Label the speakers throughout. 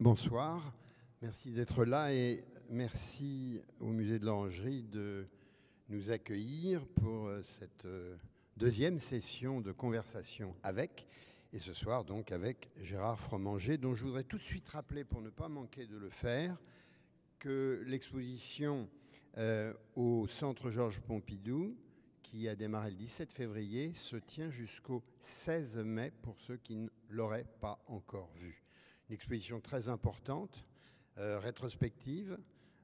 Speaker 1: Bonsoir, merci d'être là et merci au Musée de l'Orangerie de nous accueillir pour cette deuxième session de conversation avec, et ce soir donc avec Gérard Fromanger, dont je voudrais tout de suite rappeler, pour ne pas manquer de le faire, que l'exposition au Centre Georges Pompidou, qui a démarré le 17 février, se tient jusqu'au 16 mai pour ceux qui ne l'auraient pas encore vue. Une exposition très importante, rétrospective,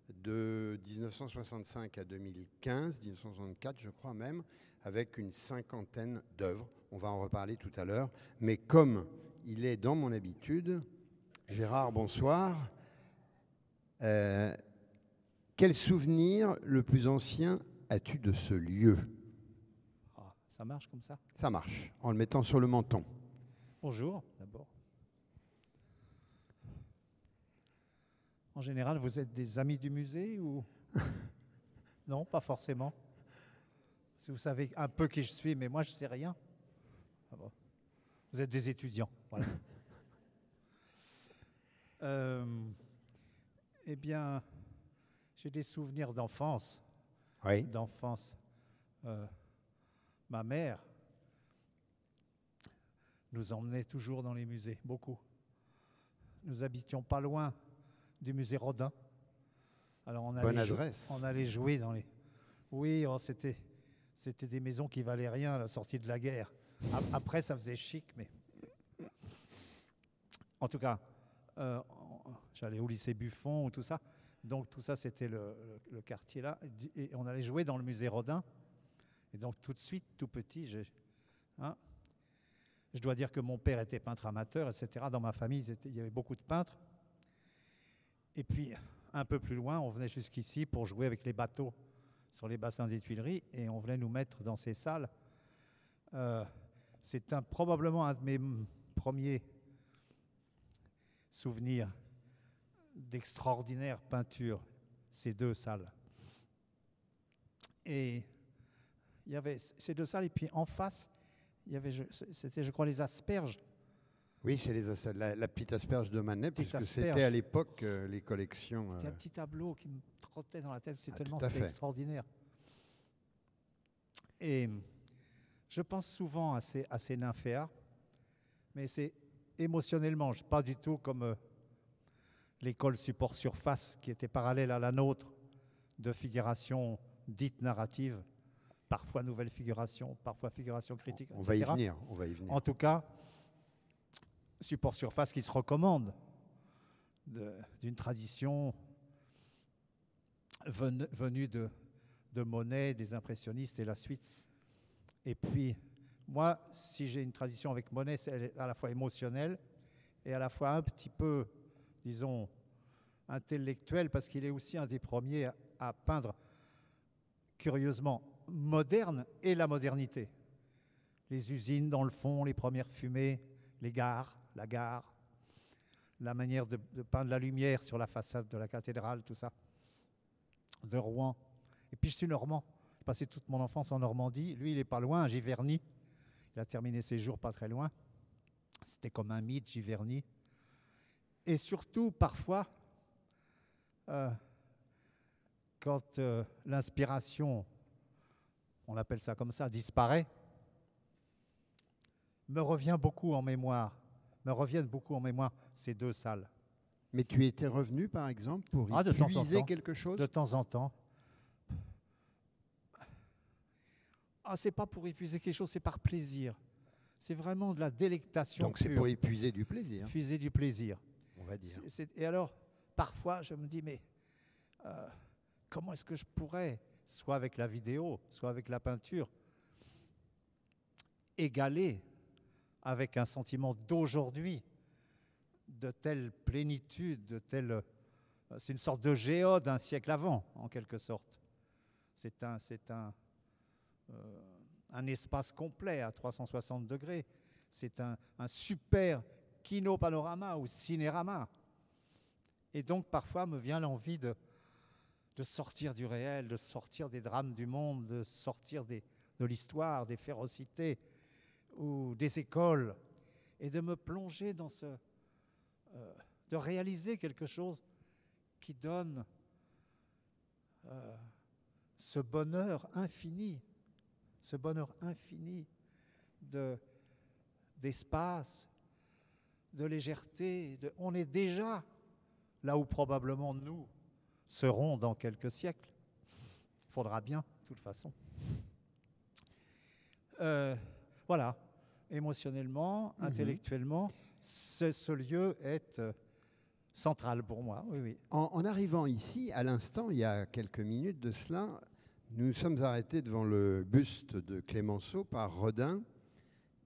Speaker 1: de 1965 à 2015, 1964 je crois même, avec une cinquantaine d'œuvres. On va en reparler tout à l'heure. Mais comme il est dans mon habitude, Gérard, bonsoir. Quel souvenir le plus ancien as-tu de ce lieu?
Speaker 2: Ça marche comme ça?
Speaker 1: Ça marche, en le mettant sur le menton.
Speaker 2: Bonjour, d'abord. En général, vous êtes des amis du musée ou... Non, pas forcément. Si vous savez un peu qui je suis, mais moi, je ne sais rien. Ah bon. Vous êtes des étudiants, voilà. Eh bien, j'ai des souvenirs d'enfance.
Speaker 1: Oui.
Speaker 2: D'enfance. Ma mère nous emmenait toujours dans les musées, beaucoup. Nous habitions pas loin du musée Rodin. Alors on
Speaker 1: Bonne adresse.
Speaker 2: On allait jouer dans les... Oui, oh, c'était des maisons qui valaient rien à la sortie de la guerre. Après, ça faisait chic, mais... En tout cas, j'allais au lycée Buffon ou tout ça. Donc tout ça, c'était le quartier là. Et on allait jouer dans le musée Rodin. Et donc tout de suite, tout petit, je dois dire que mon père était peintre amateur, etc. Dans ma famille, il y avait beaucoup de peintres. Et puis, un peu plus loin, on venait jusqu'ici pour jouer avec les bateaux sur les bassins des Tuileries et on venait nous mettre dans ces salles. C'est probablement un de mes premiers souvenirs d'extraordinaire peinture, ces deux salles. Et il y avait ces deux salles, et puis en face, c'était, je crois, les Asperges.
Speaker 1: Oui, c'est la petite asperge de Manet, puisque c'était à l'époque les collections...
Speaker 2: C'était un petit tableau qui me trottait dans la tête, c'était extraordinaire. Et je pense souvent à ces nymphéas, mais c'est émotionnellement, pas du tout comme l'école support surface qui était parallèle à la nôtre, de figuration dite narrative, parfois nouvelle figuration, parfois figuration critique, etc.
Speaker 1: On va y venir.
Speaker 2: En tout cas, support surface qui se recommande d'une tradition venue de Monet, des impressionnistes et la suite. Et puis, moi, si j'ai une tradition avec Monet, elle est à la fois émotionnelle et à la fois un petit peu, disons, intellectuelle, parce qu'il est aussi un des premiers à peindre curieusement moderne et la modernité. Les usines dans le fond, les premières fumées, les gares, la gare, la manière de peindre la lumière sur la façade de la cathédrale, tout ça, de Rouen. Et puis je suis normand, j'ai passé toute mon enfance en Normandie. Lui, il n'est pas loin, à Giverny. Il a terminé ses jours pas très loin. C'était comme un mythe, Giverny. Et surtout, parfois, quand l'inspiration, on appelle ça comme ça, disparaît, me reviennent beaucoup en mémoire ces deux salles.
Speaker 1: Mais tu étais revenu, par exemple, pour y puiser quelque chose?
Speaker 2: De temps en temps. C'est pas pour épuiser quelque chose, c'est par plaisir. C'est vraiment de la délectation.
Speaker 1: Donc c'est pour épuiser du plaisir.
Speaker 2: Épuiser du plaisir.
Speaker 1: On va dire.
Speaker 2: Et alors, parfois, je me dis, mais comment est-ce que je pourrais, soit avec la vidéo, soit avec la peinture, égaler avec un sentiment d'aujourd'hui, de telle plénitude, c'est une sorte de géode d'un siècle avant, en quelque sorte. C'est un espace complet à 360 degrés. C'est un super kinopanorama ou cinérama. Et donc, parfois, me vient l'envie de sortir du réel, de sortir des drames du monde, de sortir de l'histoire, des férocités ou des écoles, et de me plonger dans de réaliser quelque chose qui donne ce bonheur infini d'espace, de légèreté. On est déjà là où probablement nous serons dans quelques siècles. Il faudra bien, de toute façon. Voilà, émotionnellement, intellectuellement, ce lieu est central pour moi. Oui, oui.
Speaker 1: En arrivant ici, à l'instant, il y a quelques minutes de cela, nous sommes arrêtés devant le buste de Clémenceau par Rodin,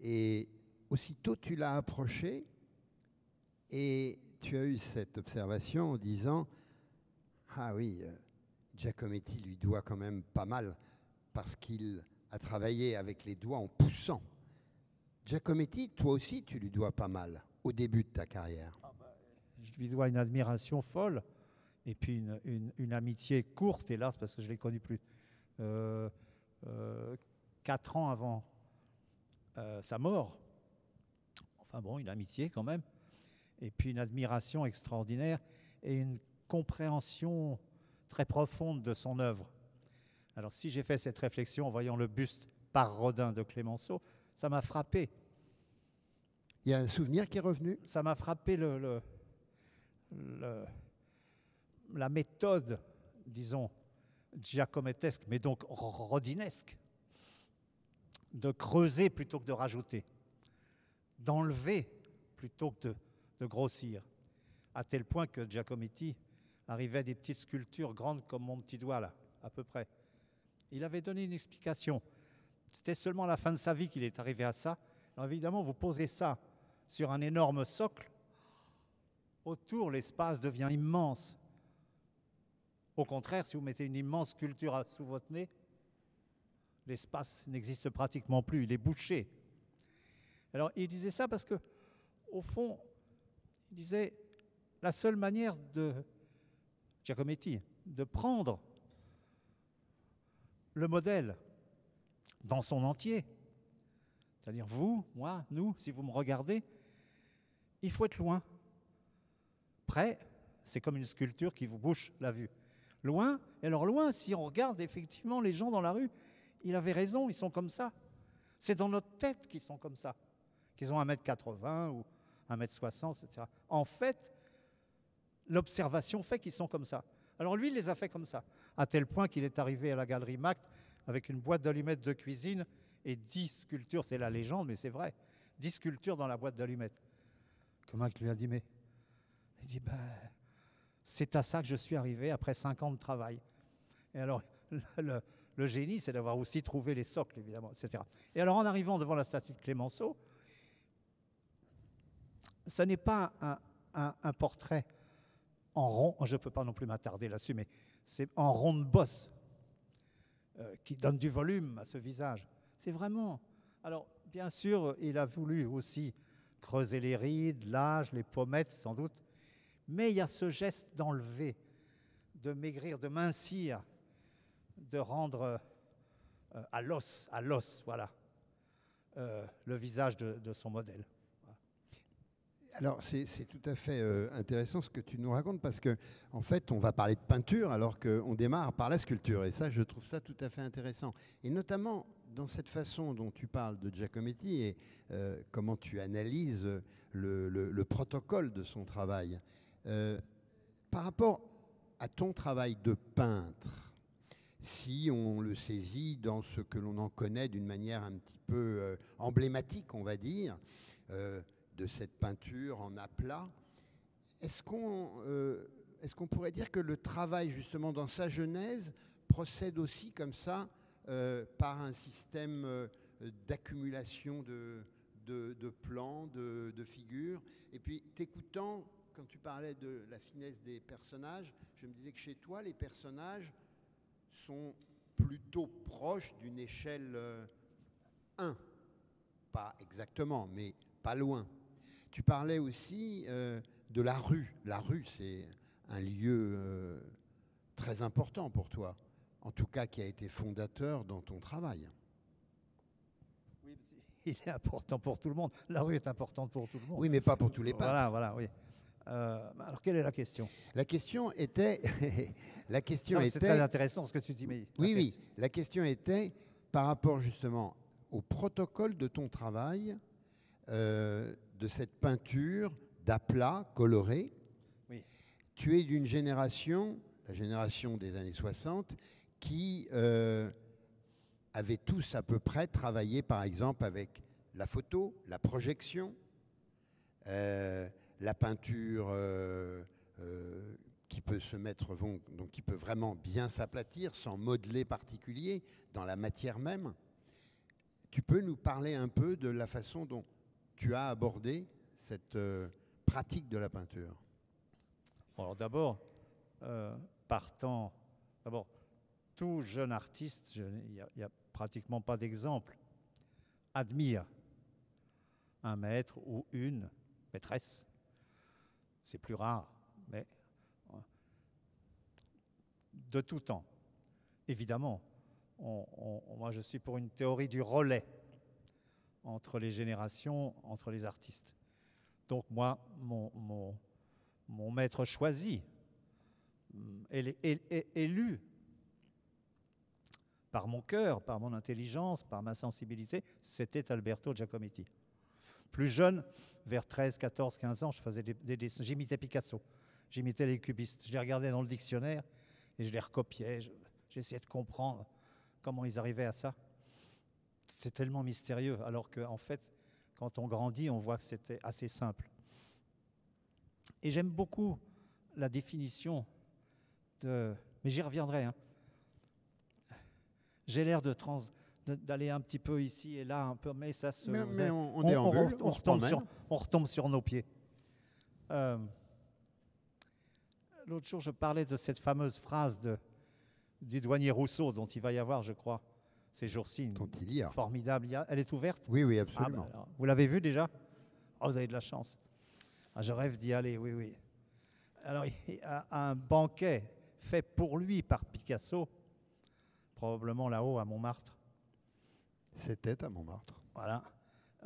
Speaker 1: et aussitôt tu l'as approché et tu as eu cette observation en disant « Ah oui, Giacometti lui doit quand même pas mal parce qu'il a travaillé avec les doigts en poussant. » Giacometti, toi aussi, tu lui dois pas mal au début de ta carrière.
Speaker 2: Je lui dois une admiration folle et puis une amitié courte, hélas, parce que je ne l'ai connu plus 4 ans avant sa mort. Enfin bon, une amitié quand même. Et puis une admiration extraordinaire et une compréhension très profonde de son œuvre. Alors si j'ai fait cette réflexion en voyant le buste par Rodin de Clémenceau, ça m'a frappé.
Speaker 1: Il y a un souvenir qui est revenu?
Speaker 2: Ça m'a frappé la méthode, disons, giacomettesque, mais donc rodinesque, de creuser plutôt que de rajouter, d'enlever plutôt que de grossir, à tel point que Giacometti arrivait à des petites sculptures grandes comme mon petit doigt, là, à peu près. Il avait donné une explication. C'était seulement à la fin de sa vie qu'il est arrivé à ça. Alors évidemment, vous posez ça sur un énorme socle, autour, l'espace devient immense. Au contraire, si vous mettez une immense sculpture sous votre nez, l'espace n'existe pratiquement plus, il est bouché. Alors, il disait ça parce que, au fond, il disait, la seule manière de Giacometti de prendre le modèle dans son entier, c'est-à-dire vous, moi, nous, si vous me regardez, il faut être loin. Près, c'est comme une sculpture qui vous bouche la vue. Loin, et alors loin, si on regarde effectivement les gens dans la rue, il avait raison, ils sont comme ça. C'est dans notre tête qu'ils sont comme ça, qu'ils ont 1,80 m ou 1,60 m, etc. En fait, l'observation fait qu'ils sont comme ça. Alors lui, il les a fait comme ça, à tel point qu'il est arrivé à la galerie Macht avec une boîte d'allumettes de cuisine et 10 sculptures, c'est la légende, mais c'est vrai, 10 sculptures dans la boîte d'allumettes. Comment il lui a dit, mais... Il dit, ben, c'est à ça que je suis arrivé après 5 ans de travail. Et alors, le génie, c'est d'avoir aussi trouvé les socles, évidemment, etc. Et alors, en arrivant devant la statue de Clémenceau, ce n'est pas un portrait en rond, je ne peux pas non plus m'attarder là-dessus, mais c'est en rond de bosse qui donne du volume à ce visage. C'est vraiment... Alors, bien sûr, il a voulu aussi creuser les rides, l'âge, les pommettes, sans doute, mais il y a ce geste d'enlever, de maigrir, de mincir, de rendre à l'os, voilà, le visage de son modèle.
Speaker 1: Alors, c'est tout à fait intéressant ce que tu nous racontes parce que, en fait, on va parler de peinture alors qu'on démarre par la sculpture. Et ça, je trouve ça tout à fait intéressant. Et notamment dans cette façon dont tu parles de Giacometti et comment tu analyses le protocole de son travail. Par rapport à ton travail de peintre, si on le saisit dans ce que l'on en connaît d'une manière un petit peu emblématique, on va dire, de cette peinture en aplat, est-ce qu'on pourrait dire que le travail justement dans sa genèse procède aussi comme ça par un système d'accumulation de plans, de figures? Et puis t'écoutant, quand tu parlais de la finesse des personnages, je me disais que chez toi, les personnages sont plutôt proches d'une échelle 1. Pas exactement, mais pas loin. Tu parlais aussi de la rue. La rue, c'est un lieu très important pour toi, en tout cas qui a été fondateur dans ton travail.
Speaker 2: Oui, il est important pour tout le monde. La rue est importante pour tout le monde.
Speaker 1: Oui, mais pas pour tous les peintres.
Speaker 2: Voilà, oui. Alors, quelle est la question?
Speaker 1: La question était... la question
Speaker 2: C'est
Speaker 1: était...
Speaker 2: très intéressant ce que tu dis. Mais
Speaker 1: Oui. La question était par rapport justement au protocole de ton travail, de cette peinture d'aplat coloré.
Speaker 2: Oui.
Speaker 1: Tu es d'une génération, la génération des années 60, qui avaient tous à peu près travaillé par exemple avec la photo, la projection, la peinture qui peut se mettre, donc qui peut vraiment bien s'aplatir sans modelé particulier dans la matière même. Tu peux nous parler un peu de la façon dont tu as abordé cette pratique de la peinture?
Speaker 2: Alors d'abord, tout jeune artiste, il n'y a pratiquement pas d'exemple, admire un maître ou une maîtresse. C'est plus rare, mais de tout temps. Évidemment, moi je suis pour une théorie du relais entre les générations, entre les artistes. Donc moi, mon maître choisi, élu par mon cœur, par mon intelligence, par ma sensibilité, c'était Alberto Giacometti. Plus jeune, vers 13, 14, 15 ans, je faisais des dessins, j'imitais Picasso, j'imitais les cubistes, je les regardais dans le dictionnaire et je les recopiais, j'essayais de comprendre comment ils arrivaient à ça. C'est tellement mystérieux, alors qu'en fait, quand on grandit, on voit que c'était assez simple. Et j'aime beaucoup la définition de... Mais j'y reviendrai. Hein. J'ai l'air d'aller un petit peu ici et là, un peu, mais ça se...
Speaker 1: Mais on déambule,
Speaker 2: on retombe sur nos pieds. L'autre jour, je parlais de cette fameuse phrase du douanier Rousseau, dont il va y avoir, je crois, ces jours-ci, formidable. Elle est ouverte?
Speaker 1: Oui, absolument.
Speaker 2: Alors, vous l'avez vue déjà? Oh, vous avez de la chance. Ah, je rêve d'y aller, oui. Alors, il y a un banquet fait pour lui par Picasso, probablement là-haut à Montmartre.
Speaker 1: C'était à Montmartre.
Speaker 2: Voilà.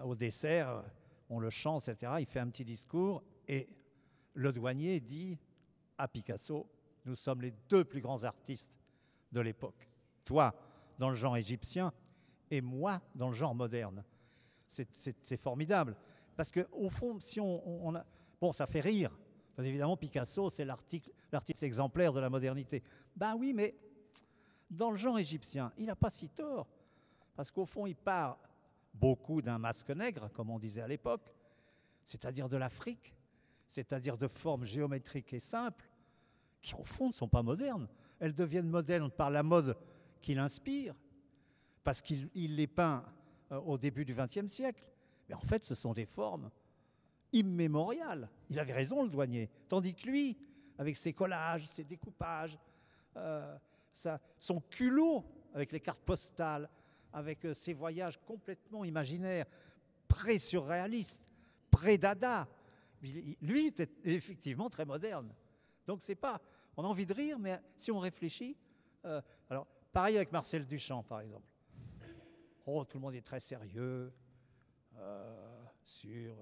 Speaker 2: Au dessert, on le chante, etc. Il fait un petit discours et le douanier dit à Picasso, nous sommes les deux plus grands artistes de l'époque. Toi, dans le genre égyptien, et moi, dans le genre moderne. C'est formidable. Parce qu'au fond, si on a... Bon, ça fait rire. Parce qu'évidemment, Picasso, c'est l'artiste exemplaire de la modernité. Ben oui, mais dans le genre égyptien, il n'a pas si tort. Parce qu'au fond, il part beaucoup d'un masque nègre, comme on disait à l'époque, c'est-à-dire de l'Afrique, c'est-à-dire de formes géométriques et simples, qui au fond ne sont pas modernes. Elles deviennent modernes par la mode qui l'inspire, parce qu'il les peint au début du XXe siècle. Mais en fait, ce sont des formes immémoriales. Il avait raison, le douanier. Tandis que lui, avec ses collages, ses découpages, son culot avec les cartes postales, avec ses voyages complètement imaginaires, pré-surréalistes, pré-dada, lui était effectivement très moderne. Donc c'est pas... On a envie de rire, mais si on réfléchit... alors, pareil avec Marcel Duchamp, par exemple. Oh, tout le monde est très sérieux sur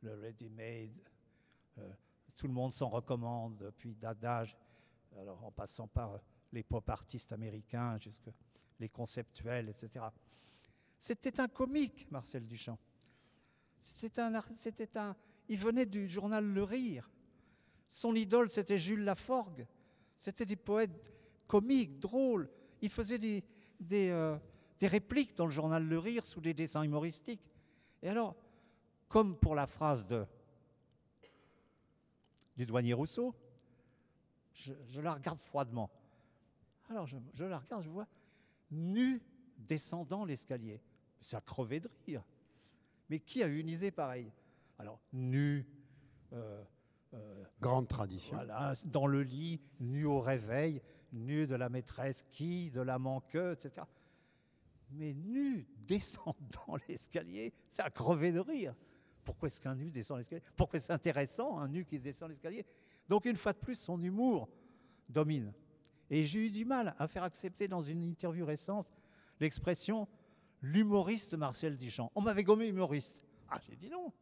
Speaker 2: le ready-made. Tout le monde s'en recommande, depuis Dada, alors en passant par les pop artistes américains, jusque les conceptuels, etc. C'était un comique, Marcel Duchamp. Il venait du journal Le Rire. Son idole, c'était Jules Laforgue. C'était des poètes comiques, drôles. Il faisait des répliques dans le journal Le Rire sous des dessins humoristiques. Et alors, comme pour la phrase du douanier Rousseau, je la regarde froidement. Alors, je la regarde, je vois nu descendant l'escalier. Ça crevait de rire. Mais qui a eu une idée pareille? Alors, nu...
Speaker 1: grande tradition.
Speaker 2: Voilà, dans le lit, nu au réveil, nu de la maîtresse qui, de l'amant que, etc. Mais nu descendant l'escalier, ça a crevé de rire. Pourquoi est-ce qu'un nu descend l'escalier? Pourquoi c'est intéressant, un nu qui descend l'escalier? Donc, une fois de plus, son humour domine. Et j'ai eu du mal à faire accepter dans une interview récente l'expression « l'humoriste Marcel Duchamp ». On m'avait gommé humoriste. Ah, j'ai dit non.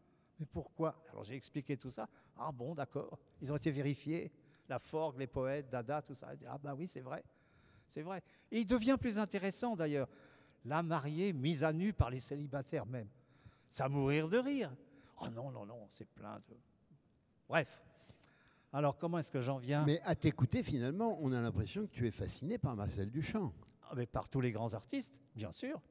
Speaker 2: Mais pourquoi? Alors j'ai expliqué tout ça. Ah bon, d'accord. Ils ont été vérifiés. La Forgue, les poètes, Dada, tout ça. Ah ben oui, c'est vrai. C'est vrai. Et il devient plus intéressant d'ailleurs. La mariée mise à nu par les célibataires même. Ça mourir de rire. Oh non, non, non, c'est plein de... Bref. Alors comment est-ce que j'en viens?
Speaker 1: Mais à t'écouter, finalement, on a l'impression que tu es fasciné par Marcel Duchamp.
Speaker 2: Ah, mais par tous les grands artistes, bien sûr.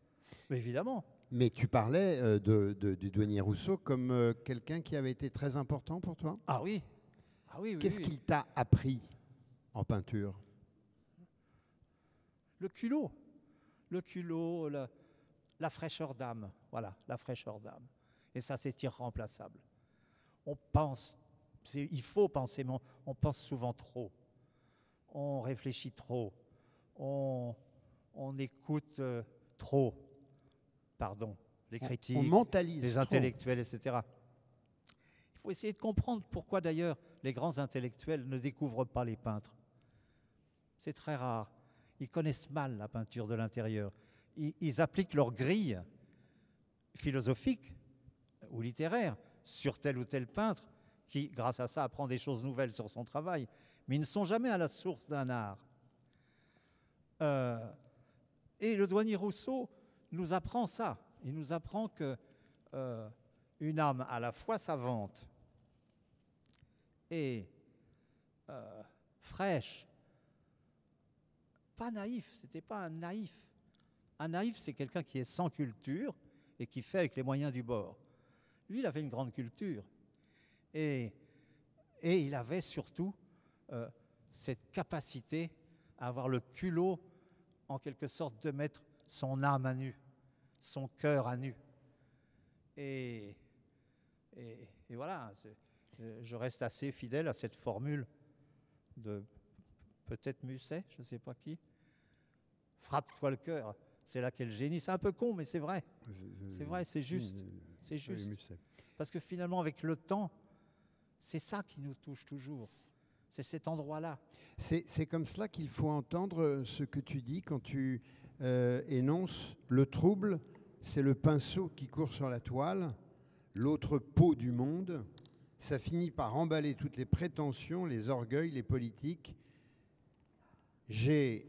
Speaker 2: Mais évidemment.
Speaker 1: Mais tu parlais du douanier Rousseau comme quelqu'un qui avait été très important pour toi.
Speaker 2: Ah oui. Ah oui, oui.
Speaker 1: Qu'est-ce
Speaker 2: oui.
Speaker 1: qu'il t'a appris en peinture?
Speaker 2: Le culot. Le culot, la fraîcheur d'âme. Voilà, la fraîcheur d'âme. Et ça, c'est irremplaçable. On pense, il faut penser, mais on pense souvent trop. On réfléchit trop. On écoute trop. Pardon, les critiques,
Speaker 1: on mentalise
Speaker 2: les
Speaker 1: trop.
Speaker 2: intellectuels, etc. Il faut essayer de comprendre pourquoi d'ailleurs les grands intellectuels ne découvrent pas les peintres. C'est très rare. Ils connaissent mal la peinture de l'intérieur. Ils appliquent leur grille philosophique ou littéraire sur tel ou tel peintre qui, grâce à ça, apprend des choses nouvelles sur son travail. Mais ils ne sont jamais à la source d'un art. Et le douanier Rousseau nous apprend ça. Il nous apprend que une âme à la fois savante et fraîche, pas naïf, c'était pas un naïf. Un naïf, c'est quelqu'un qui est sans culture et qui fait avec les moyens du bord. Lui, il avait une grande culture. Et il avait surtout cette capacité à avoir le culot, en quelque sorte, de mettre son âme à nu, son cœur à nu. Et voilà, je reste assez fidèle à cette formule de peut-être Musset, je ne sais pas qui. Frappe-toi le cœur, c'est là qu'est le génie. C'est un peu con, mais c'est vrai. C'est vrai, c'est juste. C'est juste. Parce que finalement, avec le temps, c'est ça qui nous touche toujours. C'est cet endroit-là.
Speaker 1: C'est comme cela qu'il faut entendre ce que tu dis quand tu énonces le trouble, c'est le pinceau qui court sur la toile, l'autre peau du monde. Ça finit par emballer toutes les prétentions, les orgueils, les politiques. J'ai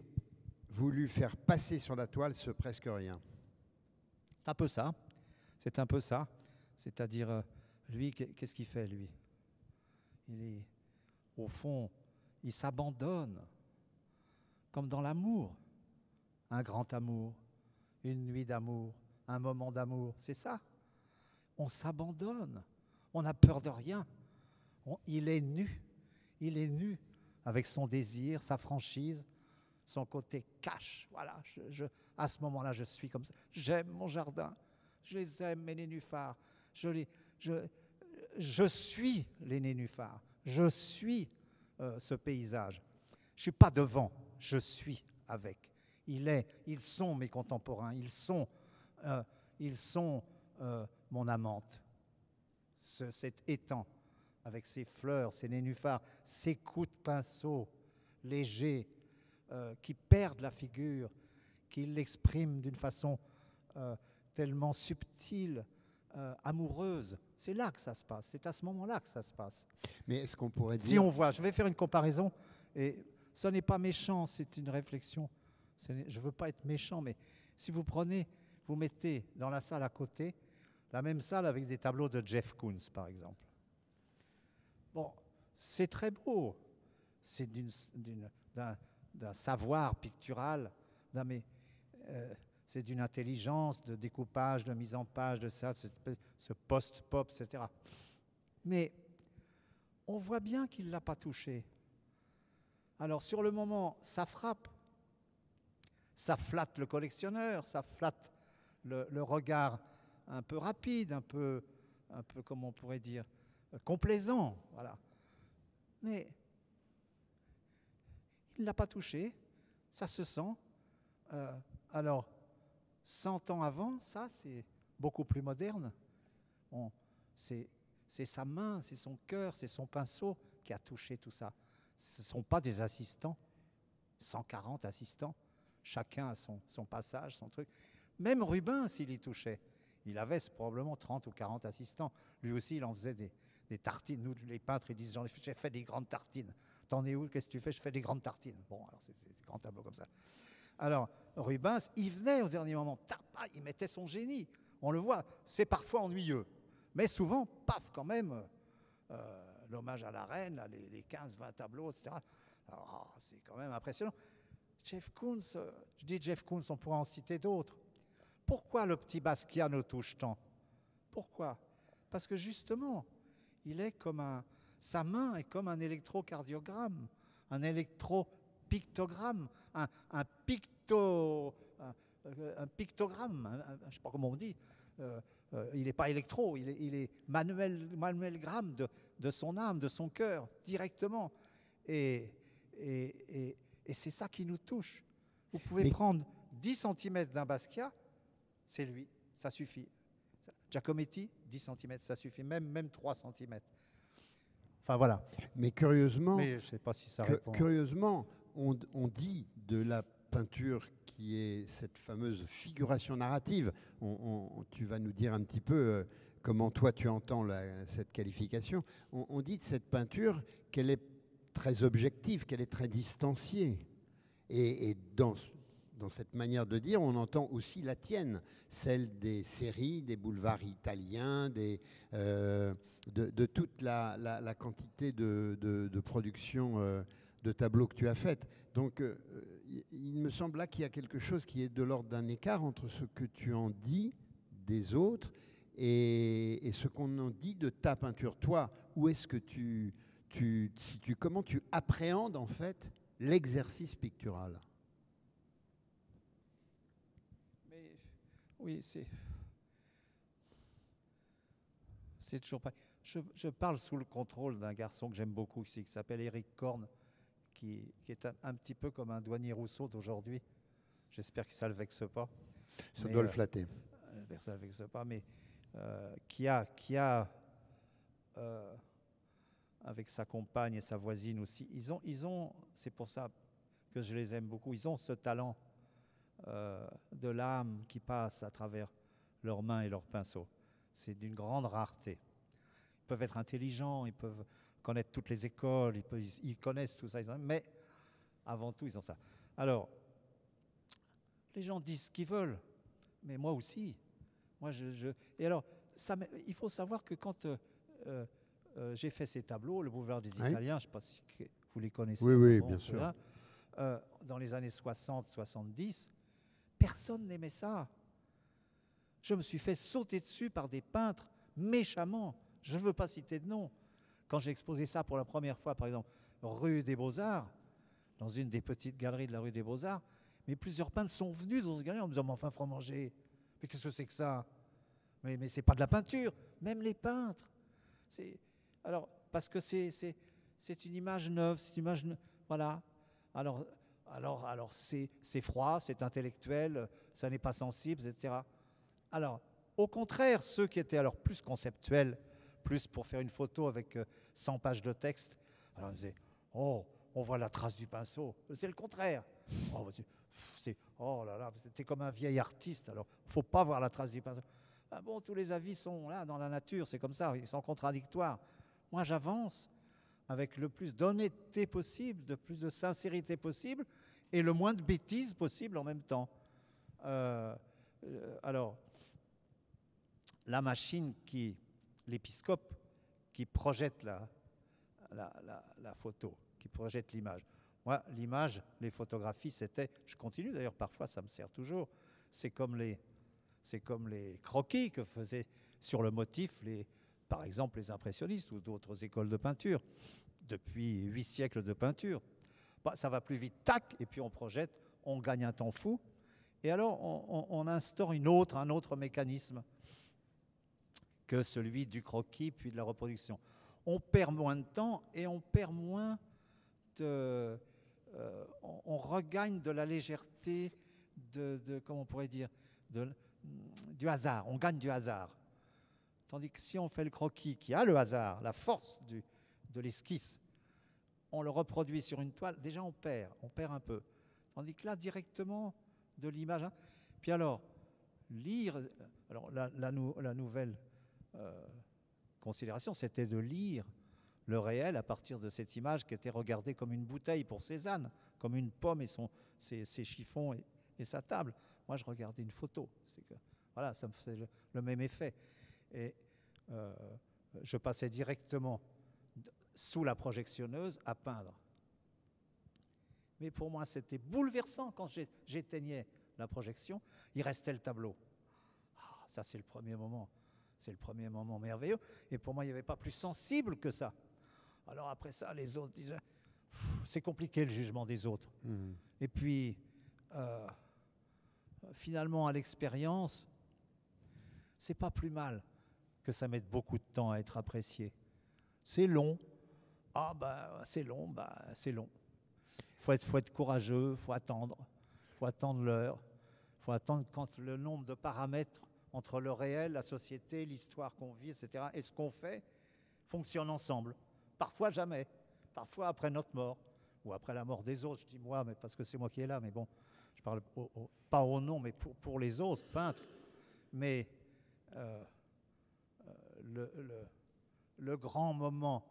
Speaker 1: voulu faire passer sur la toile ce presque rien.
Speaker 2: C'est un peu ça. C'est un peu ça. C'est-à-dire, lui, qu'est-ce qu'il fait, lui? Il est, au fond, il s'abandonne, comme dans l'amour. Un grand amour, une nuit d'amour, un moment d'amour, c'est ça. On s'abandonne, on n'a peur de rien. Il est nu avec son désir, sa franchise, son côté cash. Voilà, à ce moment-là, je suis comme ça. J'aime mon jardin, je les aime, mes nénuphars. Je suis les nénuphars, je suis ce paysage. Je ne suis pas devant, je suis avec. Ils sont mes contemporains, ils sont mon amante. Cet étang avec ses fleurs, ses nénuphars, ses coups de pinceau légers qui perdent la figure, qui l'expriment d'une façon tellement subtile, amoureuse. C'est là que ça se passe, c'est à ce moment-là que ça se passe.
Speaker 1: Mais est-ce qu'on pourrait dire...
Speaker 2: Si on voit, je vais faire une comparaison, et ce n'est pas méchant, c'est une réflexion. Je ne veux pas être méchant, mais si vous prenez, vous mettez dans la salle à côté, la même salle avec des tableaux de Jeff Koons, par exemple. Bon, c'est très beau, c'est d'un savoir pictural, c'est d'une intelligence de découpage, de mise en page, de ça, ce post-pop, etc. Mais on voit bien qu'il ne l'a pas touché. Alors sur le moment, ça frappe, ça flatte le collectionneur, ça flatte le regard un peu rapide, un peu comme on pourrait dire, complaisant, voilà. Mais il ne l'a pas touché, ça se sent. Alors, 100 ans avant, ça, c'est beaucoup plus moderne. C'est sa main, c'est son cœur, c'est son pinceau qui a touché tout ça. Ce ne sont pas des assistants, 140 assistants, chacun a son passage, son truc. Même Rubens, s'il y touchait, il avait probablement 30 ou 40 assistants. Lui aussi, il en faisait des tartines. Nous, les peintres, ils disent, j'ai fait des grandes tartines. T'en es où? Qu'est-ce que tu fais? Je fais des grandes tartines. Bon, alors c'est des grands tableaux comme ça. Alors, Rubens, il venait au dernier moment, il mettait son génie. On le voit, c'est parfois ennuyeux. Mais souvent, paf, quand même, l'hommage à la reine, là, les 15-20 tableaux, etc. Alors, c'est quand même impressionnant. Jeff Koons, je dis Jeff Koons, on pourra en citer d'autres. Pourquoi le petit Basquiat nous touche tant? Pourquoi? Parce que justement, il est comme sa main est comme un électrocardiogramme, un électropictogramme, un pictogramme, je ne sais pas comment on dit. Il n'est pas électro, il est manuelgramme de son âme, de son cœur, directement. Et c'est ça qui nous touche. Vous pouvez prendre 10 cm d'un Basquiat, c'est lui, ça suffit. Giacometti, 10 cm, ça suffit, même 3 cm. Enfin voilà.
Speaker 1: Mais curieusement,
Speaker 2: je sais pas si ça répond.
Speaker 1: Curieusement, on dit de la peinture qui est cette fameuse figuration narrative. Tu vas nous dire un petit peu comment toi tu entends cette qualification. On dit de cette peinture qu'elle est très objective, qu'elle est très distanciée. Et dans cette manière de dire, on entend aussi la tienne, celle des séries, des boulevards italiens, de toute la quantité de production de tableaux que tu as faites. Donc, il me semble là qu'il y a quelque chose qui est de l'ordre d'un écart entre ce que tu en dis des autres et ce qu'on en dit de ta peinture. Toi, où est-ce que comment tu appréhendes en fait l'exercice pictural?
Speaker 2: Oui, c'est toujours pareil. Je parle sous le contrôle d'un garçon que j'aime beaucoup ici, qui s'appelle Éric Korn, qui est un petit peu comme un douanier Rousseau d'aujourd'hui. J'espère que ça ne le vexe pas.
Speaker 1: Ça doit le flatter.
Speaker 2: J'espère que ça ne le vexe pas, mais qui a avec sa compagne et sa voisine aussi, ils ont, c'est pour ça que je les aime beaucoup, ils ont ce talent de l'âme qui passe à travers leurs mains et leurs pinceaux. C'est d'une grande rareté. Ils peuvent être intelligents, ils peuvent connaître toutes les écoles, ils connaissent tout ça, mais avant tout, ils ont ça. Alors, les gens disent ce qu'ils veulent, mais moi aussi. Et alors, il faut savoir que quand j'ai fait ces tableaux, le boulevard des Italiens, je ne sais pas si vous les connaissez.
Speaker 1: Oui, bien sûr.
Speaker 2: Dans les années 60-70, personne n'aimait ça. Je me suis fait sauter dessus par des peintres méchamment. Je ne veux pas citer de nom. Quand j'ai exposé ça pour la première fois, par exemple, rue des Beaux-Arts, dans une des petites galeries de la rue des Beaux-Arts, mais plusieurs peintres sont venus dans cette galerie en me disant « Mais enfin, Fromager, mais qu'est-ce que c'est que ça? Mais c'est pas de la peinture. » Même les peintres. Alors, parce que c'est une image neuve, c'est une image... Voilà. Alors c'est froid, c'est intellectuel, ça n'est pas sensible, etc. Alors, au contraire, ceux qui étaient alors plus conceptuels, plus pour faire une photo avec 100 pages de texte, alors ils disaient « Oh, on voit la trace du pinceau. » C'est le contraire. Oh là là, t'es comme un vieil artiste, alors il ne faut pas voir la trace du pinceau. Ah bon, tous les avis sont là dans la nature, c'est comme ça, ils sont contradictoires. Moi, j'avance avec le plus d'honnêteté possible, de plus de sincérité possible, et le moins de bêtises possible en même temps. Alors, la machine l'épiscope, qui projette la photo, qui projette l'image. Moi, l'image, les photographies, je continue d'ailleurs parfois, ça me sert toujours, c'est comme les croquis que faisaient sur le motif, par exemple, les impressionnistes ou d'autres écoles de peinture, depuis 8 siècles de peinture. Ça va plus vite, tac, et puis on projette, on gagne un temps fou, et alors on instaure un autre mécanisme que celui du croquis puis de la reproduction. On perd moins de temps et on perd moins on regagne de la légèreté comment on pourrait dire, du hasard, on gagne du hasard. Tandis que si on fait le croquis qui a le hasard, la force de l'esquisse, on le reproduit sur une toile, déjà on perd un peu. Tandis que là, directement, de l'image. Puis alors, lire. Alors la nouvelle considération, c'était de lire le réel à partir de cette image qui était regardée comme une bouteille pour Cézanne, comme une pomme et ses chiffons et sa table. Moi, je regardais une photo. Voilà, ça me faisait le même effet. Et je passais directement sous la projectionneuse à peindre. Mais pour moi, c'était bouleversant quand j'éteignais la projection. Il restait le tableau. Ah, ça, c'est le premier moment. C'est le premier moment merveilleux. Et pour moi, il n'y avait pas plus sensible que ça. Alors après ça, les autres disaient, c'est compliqué le jugement des autres. Et puis, finalement, à l'expérience, c'est pas plus mal que ça mette beaucoup de temps à être apprécié. C'est long. Ah c'est long, c'est long. Faut être courageux, faut attendre l'heure, faut attendre quand le nombre de paramètres entre le réel, la société, l'histoire qu'on vit, etc., et ce qu'on fait fonctionnent ensemble. Parfois jamais, parfois après notre mort, ou après la mort des autres. Je dis moi, mais parce que c'est moi qui est là, mais bon, je parle pas au nom, mais pour les autres peintres. Mais le grand moment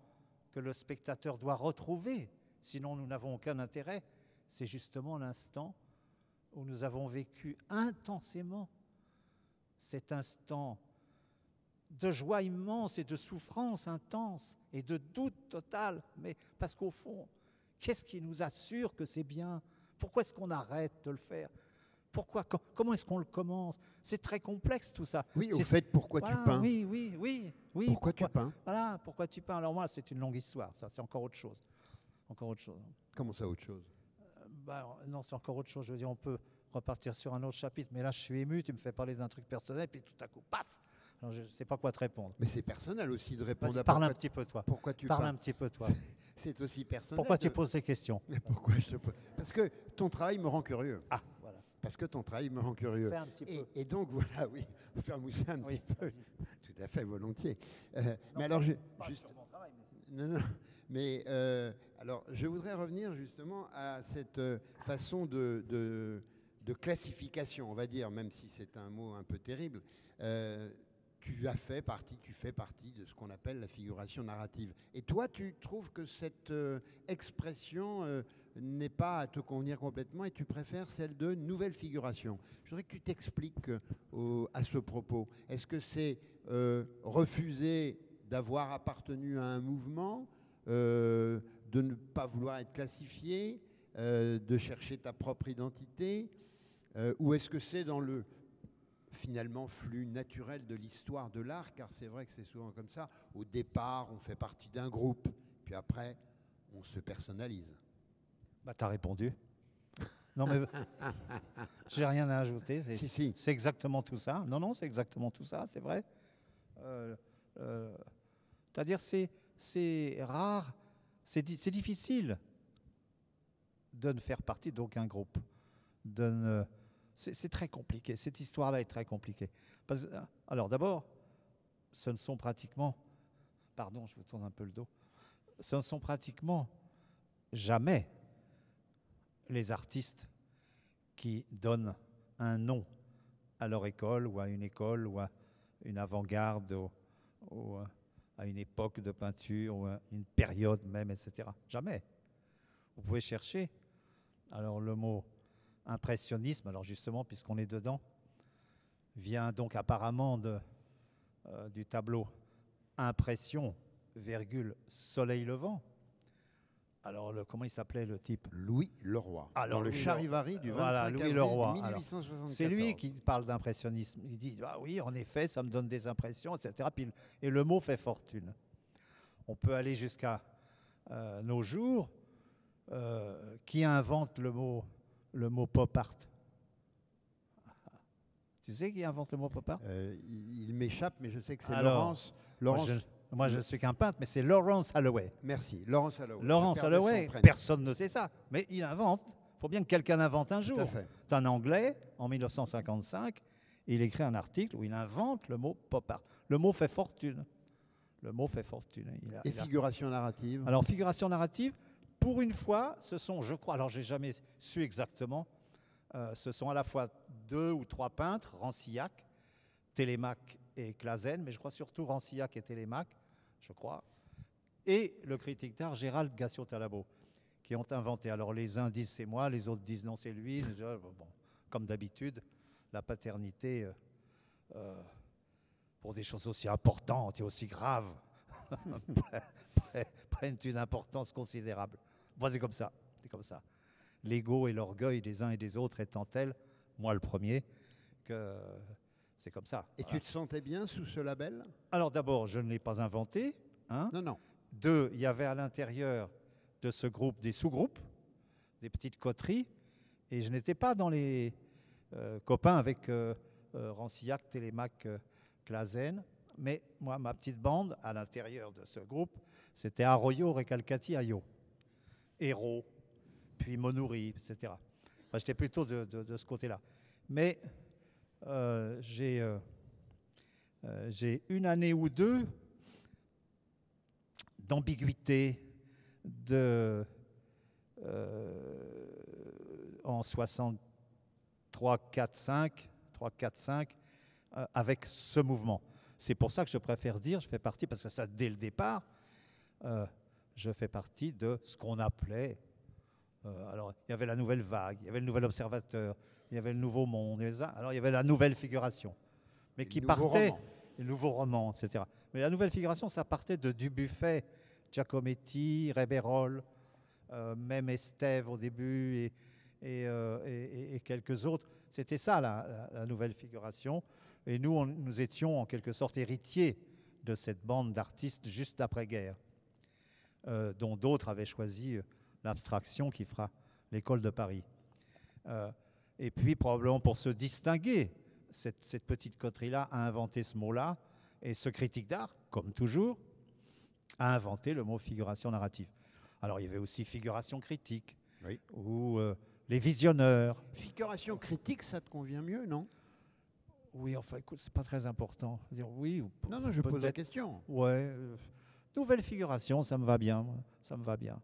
Speaker 2: que le spectateur doit retrouver, sinon nous n'avons aucun intérêt, c'est justement l'instant où nous avons vécu intensément cet instant de joie immense et de souffrance intense et de doute total. Mais parce qu'au fond, qu'est-ce qui nous assure que c'est bien? Pourquoi est-ce qu'on arrête de le faire? Pourquoi? Comment est-ce qu'on le commence? C'est très complexe tout ça.
Speaker 1: Oui, au fait, pourquoi
Speaker 2: voilà,
Speaker 1: tu peins?
Speaker 2: Oui.
Speaker 1: Pourquoi tu peins?
Speaker 2: Voilà, pourquoi tu peins? Alors moi, c'est une longue histoire, ça, c'est encore autre chose. Encore autre chose.
Speaker 1: Comment ça, autre chose?
Speaker 2: Non, c'est encore autre chose. Je veux dire, on peut repartir sur un autre chapitre, mais là, je suis ému, tu me fais parler d'un truc personnel, puis tout à coup, paf! Alors, je ne sais pas quoi te répondre.
Speaker 1: Mais c'est personnel aussi de répondre à
Speaker 2: parle un petit peu, toi.
Speaker 1: Pourquoi tu
Speaker 2: parle
Speaker 1: peins?
Speaker 2: un petit peu, toi.
Speaker 1: C'est aussi personnel.
Speaker 2: Pourquoi tu poses des questions?
Speaker 1: Pourquoi je te pose? Parce que ton travail me rend curieux.
Speaker 2: Ah, voilà.
Speaker 1: Parce que ton travail me rend curieux.
Speaker 2: Fais un petit peu.
Speaker 1: Et donc, voilà, oui, on va faire mousser un petit peu. Tout à fait, volontiers.
Speaker 2: Non,
Speaker 1: mais alors,
Speaker 2: pas
Speaker 1: juste...
Speaker 2: sur mon travail, mais...
Speaker 1: Non. Mais alors, je voudrais revenir justement à cette façon de classification, on va dire, même si c'est un mot un peu terrible. Tu fais partie de ce qu'on appelle la figuration narrative. Et toi, tu trouves que cette expression n'est pas à te convenir complètement et tu préfères celle de nouvelle figuration. Je voudrais que tu t'expliques à ce propos. Est-ce que c'est refuser d'avoir appartenu à un mouvement, de ne pas vouloir être classifié, de chercher ta propre identité, ou est-ce que c'est dans le finalement flux naturel de l'histoire de l'art, car c'est vrai que c'est souvent comme ça. Au départ, on fait partie d'un groupe, puis après, on se personnalise.
Speaker 2: T'as répondu. Non, mais j'ai rien à ajouter. C'est exactement tout ça. Non, c'est exactement tout ça, c'est vrai. C'est-à-dire, c'est rare, c'est difficile de ne faire partie d'aucun groupe. C'est très compliqué. Cette histoire-là est très compliquée. Alors d'abord, ce ne sont pratiquement... Pardon, je vous tourne un peu le dos. Ce ne sont pratiquement jamais les artistes qui donnent un nom à leur école ou à une avant-garde ou à une époque de peinture ou à une période même, etc. Jamais. Vous pouvez chercher. Alors le mot impressionnisme, alors justement, puisqu'on est dedans, vient donc apparemment du tableau Impression, soleil levant. Alors, comment il s'appelait le type?
Speaker 1: Louis Leroy.
Speaker 2: Alors,
Speaker 1: dans le Charivari du 25 avril 1874.
Speaker 2: C'est lui qui parle d'impressionnisme. Il dit, oui, en effet, ça me donne des impressions, etc. Et le mot fait fortune. On peut aller jusqu'à nos jours. Qui invente le mot pop art? Tu sais qui invente le mot pop art?
Speaker 1: Il m'échappe, mais je sais que c'est Laurence.
Speaker 2: Moi, je ne suis qu'un peintre, mais c'est Laurence Halloway.
Speaker 1: Merci, Laurence Halloway.
Speaker 2: Laurence Halloway, personne ne sait ça, mais il invente. Il faut bien que quelqu'un invente un jour.
Speaker 1: Tout à fait.
Speaker 2: C'est un Anglais, en 1955, il écrit un article où il invente le mot pop art. Le mot fait fortune. Le mot fait fortune.
Speaker 1: Figuration narrative?
Speaker 2: Alors, figuration narrative, pour une fois, ce sont, je crois, alors j'ai jamais su exactement, Ce sont à la fois 2 ou 3 peintres, Rancillac, Télémaque et Clasen, mais je crois surtout Rancillac et Télémaque, je crois, et le critique d'art Gérald Gassio-Talabo, qui ont inventé. Alors les uns disent c'est moi, les autres disent non c'est lui. Bon, comme d'habitude, la paternité, pour des choses aussi importantes et aussi graves, prennent une importance considérable. Bon, c'est comme ça, c'est comme ça. L'ego et l'orgueil des uns et des autres étant tel, moi le premier, que c'est comme ça.
Speaker 1: Et
Speaker 2: voilà.
Speaker 1: tu te sentais bien sous ce label?
Speaker 2: Alors d'abord, je ne l'ai pas inventé. Hein.
Speaker 1: Non, non.
Speaker 2: 2, il y avait à l'intérieur de ce groupe des sous-groupes, des petites coteries, et je n'étais pas dans les copains avec Rancillac, Télémaque, Clasen, mais moi, ma petite bande, à l'intérieur de ce groupe, c'était Arroyo, Recalcati, Ayo, Hérault, puis Monouri, etc. Enfin, j'étais plutôt de ce côté-là. Mais j'ai une année ou deux d'ambiguïté en 63, 4, 5, 3, 4, 5, avec ce mouvement. C'est pour ça que je préfère dire, je fais partie, parce que ça, dès le départ, je fais partie de ce qu'on appelait, alors il y avait la nouvelle vague, il y avait le nouvel observateur, il y avait le nouveau monde, alors il y avait la nouvelle figuration, mais qui partait, le nouveau roman, etc. Mais la nouvelle figuration, ça partait de Dubuffet, Giacometti, Réberol, même Estève au début et quelques autres. C'était ça la nouvelle figuration. Et nous, nous étions en quelque sorte héritiers de cette bande d'artistes juste d'après-guerre, dont d'autres avaient choisi l'abstraction qui fera l'école de Paris. Et puis, probablement pour se distinguer, cette petite coterie-là a inventé ce mot-là, et ce critique d'art, comme toujours, a inventé le mot figuration narrative. Alors, il y avait aussi figuration critique,
Speaker 1: oui.
Speaker 2: Ou les visionneurs.
Speaker 1: Figuration critique, ça te convient mieux, non?
Speaker 2: Oui, enfin, écoute, c'est pas très important. Dire oui ou
Speaker 1: non, non, je pose la question.
Speaker 2: Ouais. Nouvelle figuration, ça me va bien. Ça me va bien.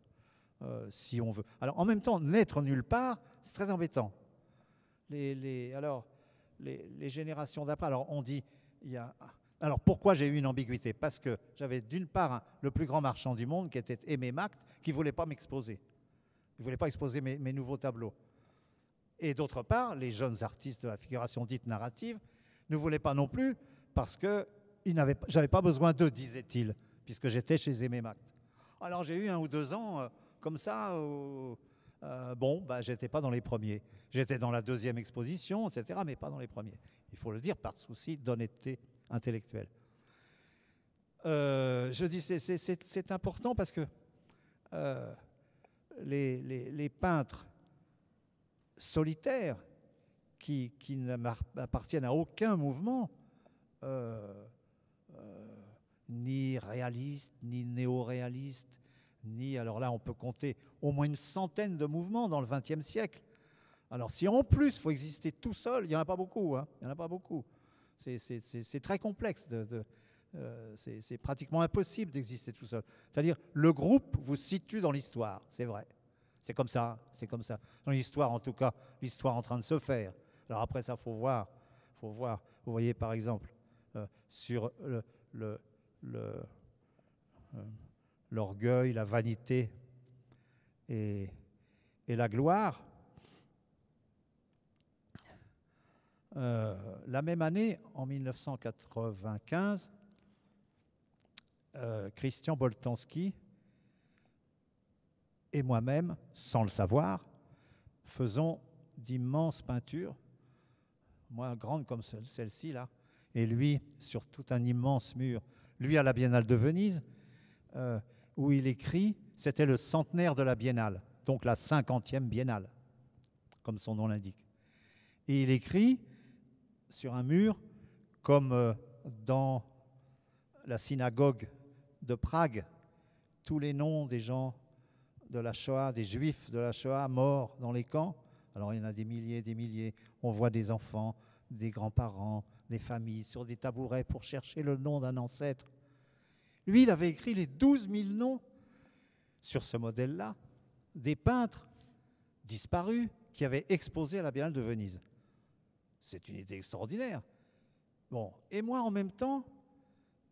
Speaker 2: Si on veut. Alors, en même temps, naître nulle part, c'est très embêtant. Les générations d'après, alors on dit, alors pourquoi j'ai eu une ambiguïté? Parce que j'avais d'une part le plus grand marchand du monde qui était Aimé Macte, qui ne voulait pas m'exposer. Il ne voulait pas exposer mes nouveaux tableaux. Et d'autre part, les jeunes artistes de la figuration dite narrative ne voulaient pas non plus parce que j'avais pas besoin d'eux, disait-il, puisque j'étais chez Aimé Macte. Alors j'ai eu 1 ou 2 ans comme ça, j'étais pas dans les premiers. J'étais dans la 2e exposition, etc., mais pas dans les premiers. Il faut le dire par souci d'honnêteté intellectuelle. Je dis c'est important parce que les peintres solitaires qui n'appartiennent à aucun mouvement, ni réaliste, ni néo-réaliste, ni, alors là on peut compter au moins une centaine de mouvements dans le XXe siècle. Alors si en plus il faut exister tout seul, il n'y en a pas beaucoup, hein, il n'y en a pas beaucoup. C'est très complexe, c'est pratiquement impossible d'exister tout seul. C'est-à-dire le groupe vous situe dans l'histoire, c'est vrai. C'est comme ça, c'est comme ça. Dans l'histoire, en tout cas, l'histoire en train de se faire. Alors après ça, faut voir. Vous voyez par exemple sur l'orgueil, la vanité et la gloire. La même année, en 1995, Christian Boltanski et moi-même, sans le savoir, faisons d'immenses peintures, moi grande comme celle-ci là, et lui sur tout un immense mur, lui à la Biennale de Venise, où il écrit, c'était le centenaire de la Biennale, donc la 50e Biennale, comme son nom l'indique. Et il écrit sur un mur, comme dans la synagogue de Prague, tous les noms des gens de la Shoah, des Juifs de la Shoah morts dans les camps. Alors il y en a des milliers. On voit des enfants, des grands-parents, des familles sur des tabourets pour chercher le nom d'un ancêtre. Lui, il avait écrit les 12 000 noms sur ce modèle-là, des peintres disparus qui avait exposé à la Biennale de Venise. C'est une idée extraordinaire. Bon, et moi, en même temps,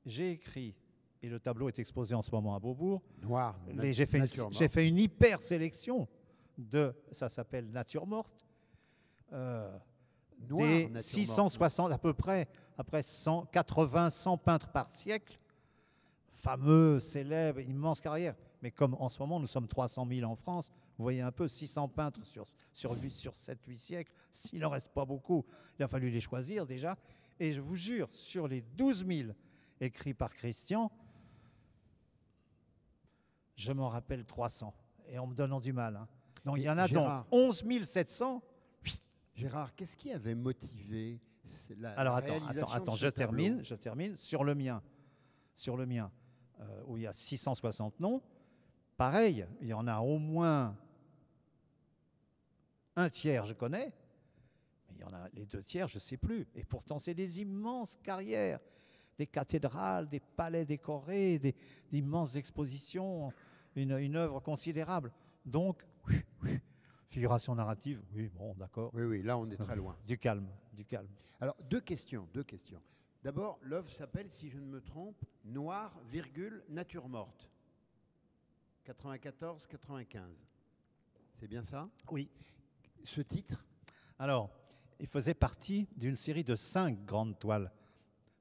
Speaker 2: j'ai écrit, et le tableau est exposé en ce moment à Beaubourg,
Speaker 1: Noir,
Speaker 2: j'ai fait une hyper sélection de, ça s'appelle Nature morte,
Speaker 1: Noir,
Speaker 2: des
Speaker 1: nature
Speaker 2: 660 à peu près, après 180-100 peintres par siècle, fameux, célèbres, immense carrière. Mais comme en ce moment nous sommes 300 000 en France, vous voyez un peu 600 peintres sur 7-8 siècles, s'il n'en reste pas beaucoup, il a fallu les choisir déjà. Et je vous jure, sur les 12 000 écrits par Christian, je m'en rappelle 300, et en me donnant du mal. Hein. Donc il y en a
Speaker 1: Gérard,
Speaker 2: donc 11 700.
Speaker 1: Gérard, qu'est-ce qui avait motivé
Speaker 2: Alors
Speaker 1: réalisation
Speaker 2: attends,
Speaker 1: de
Speaker 2: je
Speaker 1: ce tableau?
Speaker 2: termine. Sur le mien, où il y a 660 noms, pareil, il y en a au moins un tiers, je connais, mais il y en a les 2 tiers, je ne sais plus. Et pourtant, c'est des immenses carrières, des cathédrales, des palais décorés, d'immenses expositions, une œuvre considérable. Donc, figuration narrative, oui, bon, d'accord.
Speaker 1: Oui, là on est très loin.
Speaker 2: Du calme.
Speaker 1: Alors, deux questions. D'abord, l'œuvre s'appelle, si je ne me trompe, Noir, nature morte. 94-95. C'est bien ça?
Speaker 2: Oui.
Speaker 1: Ce titre?
Speaker 2: Alors, il faisait partie d'une série de 5 grandes toiles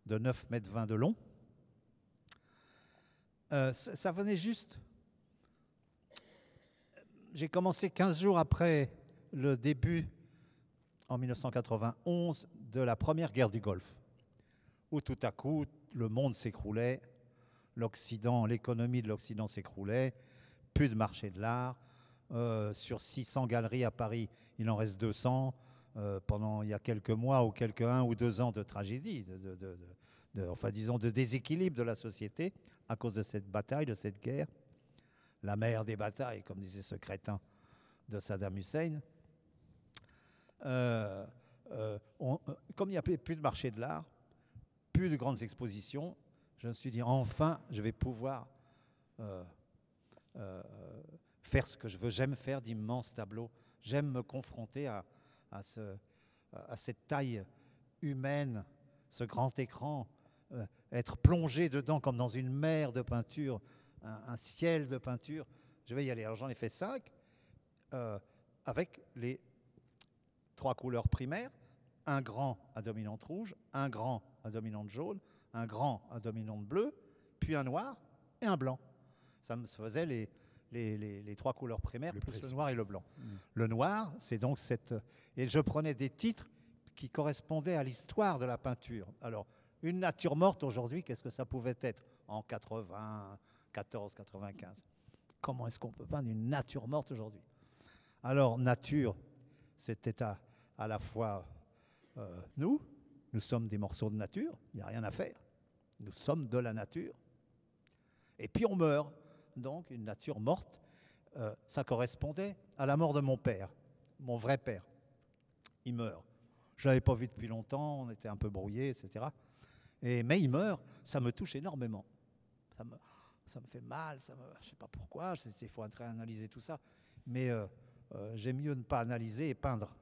Speaker 2: de 9,20 mètres de long. Ça venait juste... J'ai commencé 15 jours après le début, en 1991, de la première guerre du Golfe, où tout à coup, le monde s'écroulait, l'économie de l'Occident s'écroulait, plus de marché de l'art. Sur 600 galeries à Paris, il en reste 200. Pendant il y a quelques mois ou quelques 1 ou 2 ans de tragédie, enfin disons de déséquilibre de la société à cause de cette bataille, de cette guerre. La mère des batailles, comme disait ce crétin de Saddam Hussein. Comme il n'y avait plus de marché de l'art, plus de grandes expositions, je me suis dit enfin, je vais pouvoir faire ce que je veux. J'aime faire d'immenses tableaux. J'aime me confronter à cette taille humaine, ce grand écran, être plongé dedans comme dans une mer de peinture, un ciel de peinture. Je vais y aller. Alors j'en ai fait 5 avec les 3 couleurs primaires, un grand à dominante rouge, un grand à dominante jaune, un grand à dominante bleue, puis un noir et un blanc. Ça me faisait les 3 couleurs primaires, plus le noir et le blanc. Le noir, c'est donc cette... Et je prenais des titres qui correspondaient à l'histoire de la peinture. Alors, une nature morte aujourd'hui, qu'est-ce que ça pouvait être en 94, 95? Comment est-ce qu'on peut peindre une nature morte aujourd'hui? Alors, nature, c'était à la fois nous sommes des morceaux de nature, il n'y a rien à faire. Nous sommes de la nature. Et puis on meurt. Donc, une nature morte, ça correspondait à la mort de mon père, mon vrai père. Il meurt. Je ne l'avais pas vu depuis longtemps, on était un peu brouillés, etc. Mais il meurt, ça me touche énormément. Ça me fait mal, je ne sais pas pourquoi, il faut analyser tout ça. Mais j'aime mieux ne pas analyser et peindre,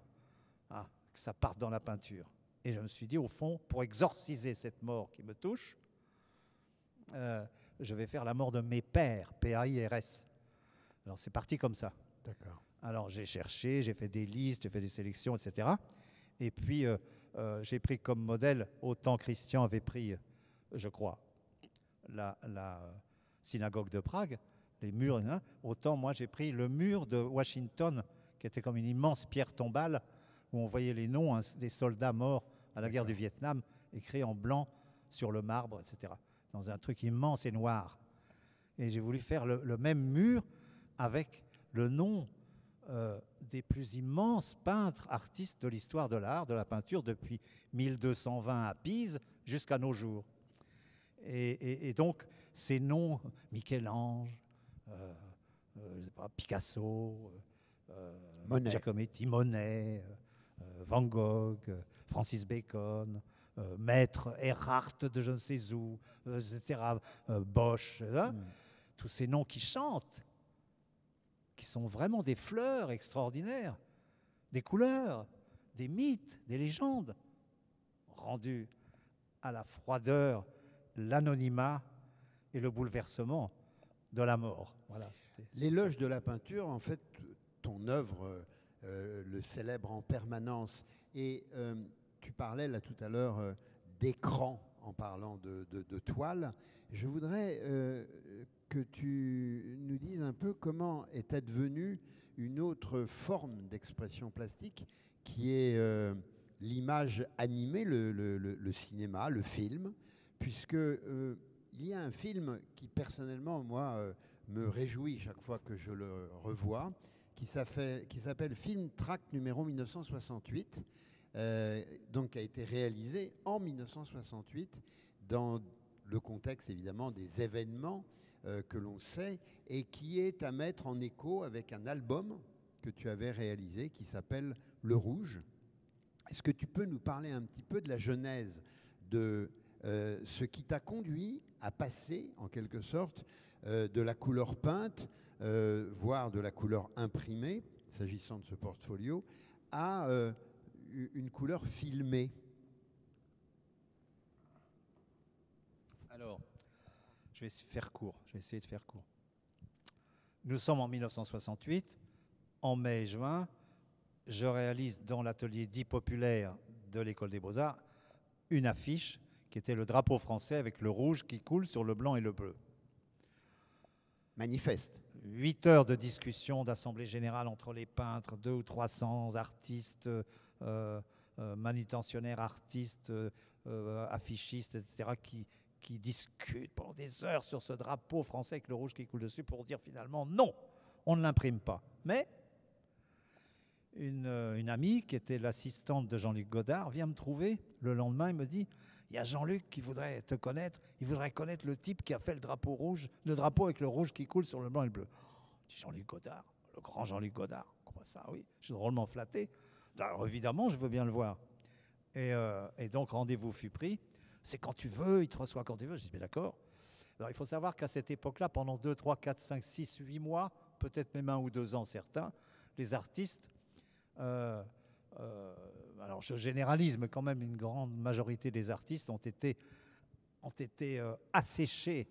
Speaker 2: que ça parte dans la peinture. Et je me suis dit, au fond, pour exorciser cette mort qui me touche, je vais faire la mort de mes pères, P-A-I-R-S. Alors c'est parti comme ça.
Speaker 1: D'accord.
Speaker 2: Alors j'ai cherché, j'ai fait des listes, j'ai fait des sélections, etc. Et puis j'ai pris comme modèle, autant Christian avait pris, je crois, la synagogue de Prague, les murs, hein, autant moi j'ai pris le mur de Washington, qui était comme une immense pierre tombale, où on voyait les noms des soldats morts à la guerre du Vietnam, écrits en blanc sur le marbre, etc. Dans un truc immense et noir. Et j'ai voulu faire le même mur avec le nom des plus immenses peintres, artistes de l'histoire de l'art, de la peinture, depuis 1220 à Pise jusqu'à nos jours. Et donc, ces noms, Michel-Ange, Picasso, Giacometti, Monet, Van Gogh, Francis Bacon, Maître, Erhardt de je ne sais où, etc., Bosch, tous ces noms qui chantent, qui sont vraiment des fleurs extraordinaires des couleurs, des mythes, des légendes, rendues à la froideur, l'anonymat et le bouleversement de la mort. Voilà,
Speaker 1: l'éloge de la peinture, en fait, ton œuvre le célèbre en permanence. Et tu parlais là tout à l'heure d'écran en parlant de toile. Je voudrais que tu nous dises un peu comment est advenue une autre forme d'expression plastique qui est l'image animée, le cinéma, le film, puisque il y a un film qui personnellement, moi, me réjouit chaque fois que je le revois, qui s'appelle Film Tract numéro 1968, donc qui a été réalisé en 1968 dans le contexte évidemment des événements que l'on sait, et qui est à mettre en écho avec un album que tu avais réalisé qui s'appelle Le Rouge. Est-ce que tu peux nous parler un petit peu de la genèse de ce qui t'a conduit à passer en quelque sorte de la couleur peinte, voire de la couleur imprimée, s'agissant de ce portfolio, à une couleur filmée?
Speaker 2: Alors, je vais essayer de faire court. Nous sommes en 1968, en mai et juin, je réalise dans l'atelier dit populaire de l'École des Beaux-Arts une affiche qui était le drapeau français avec le rouge qui coule sur le blanc et le bleu.
Speaker 1: Manifeste.
Speaker 2: 8 heures de discussion, d'assemblée générale entre les peintres, 200 ou 300 artistes, manutentionnaires, artistes, affichistes, etc., qui discutent pendant des heures sur ce drapeau français avec le rouge qui coule dessus pour dire finalement non, on ne l'imprime pas. Mais une amie qui était l'assistante de Jean-Luc Godard vient me trouver le lendemain et me dit: il y a Jean-Luc qui voudrait te connaître, il voudrait connaître le type qui a fait le drapeau rouge, le drapeau avec le rouge qui coule sur le blanc et le bleu. Je dis: Jean-Luc Godard, le grand Jean-Luc Godard. Oh bah ça oui, je suis drôlement flatté. Alors évidemment, je veux bien le voir. Et donc rendez-vous fut pris. C'est quand tu veux, il te reçoit quand tu veux. Je dis: mais d'accord. Alors il faut savoir qu'à cette époque-là, pendant 2, 3, 4, 5, 6, 8 mois, peut-être même 1 ou 2 ans certains, les artistes, alors je généralise, mais quand même une grande majorité des artistes ont été asséchés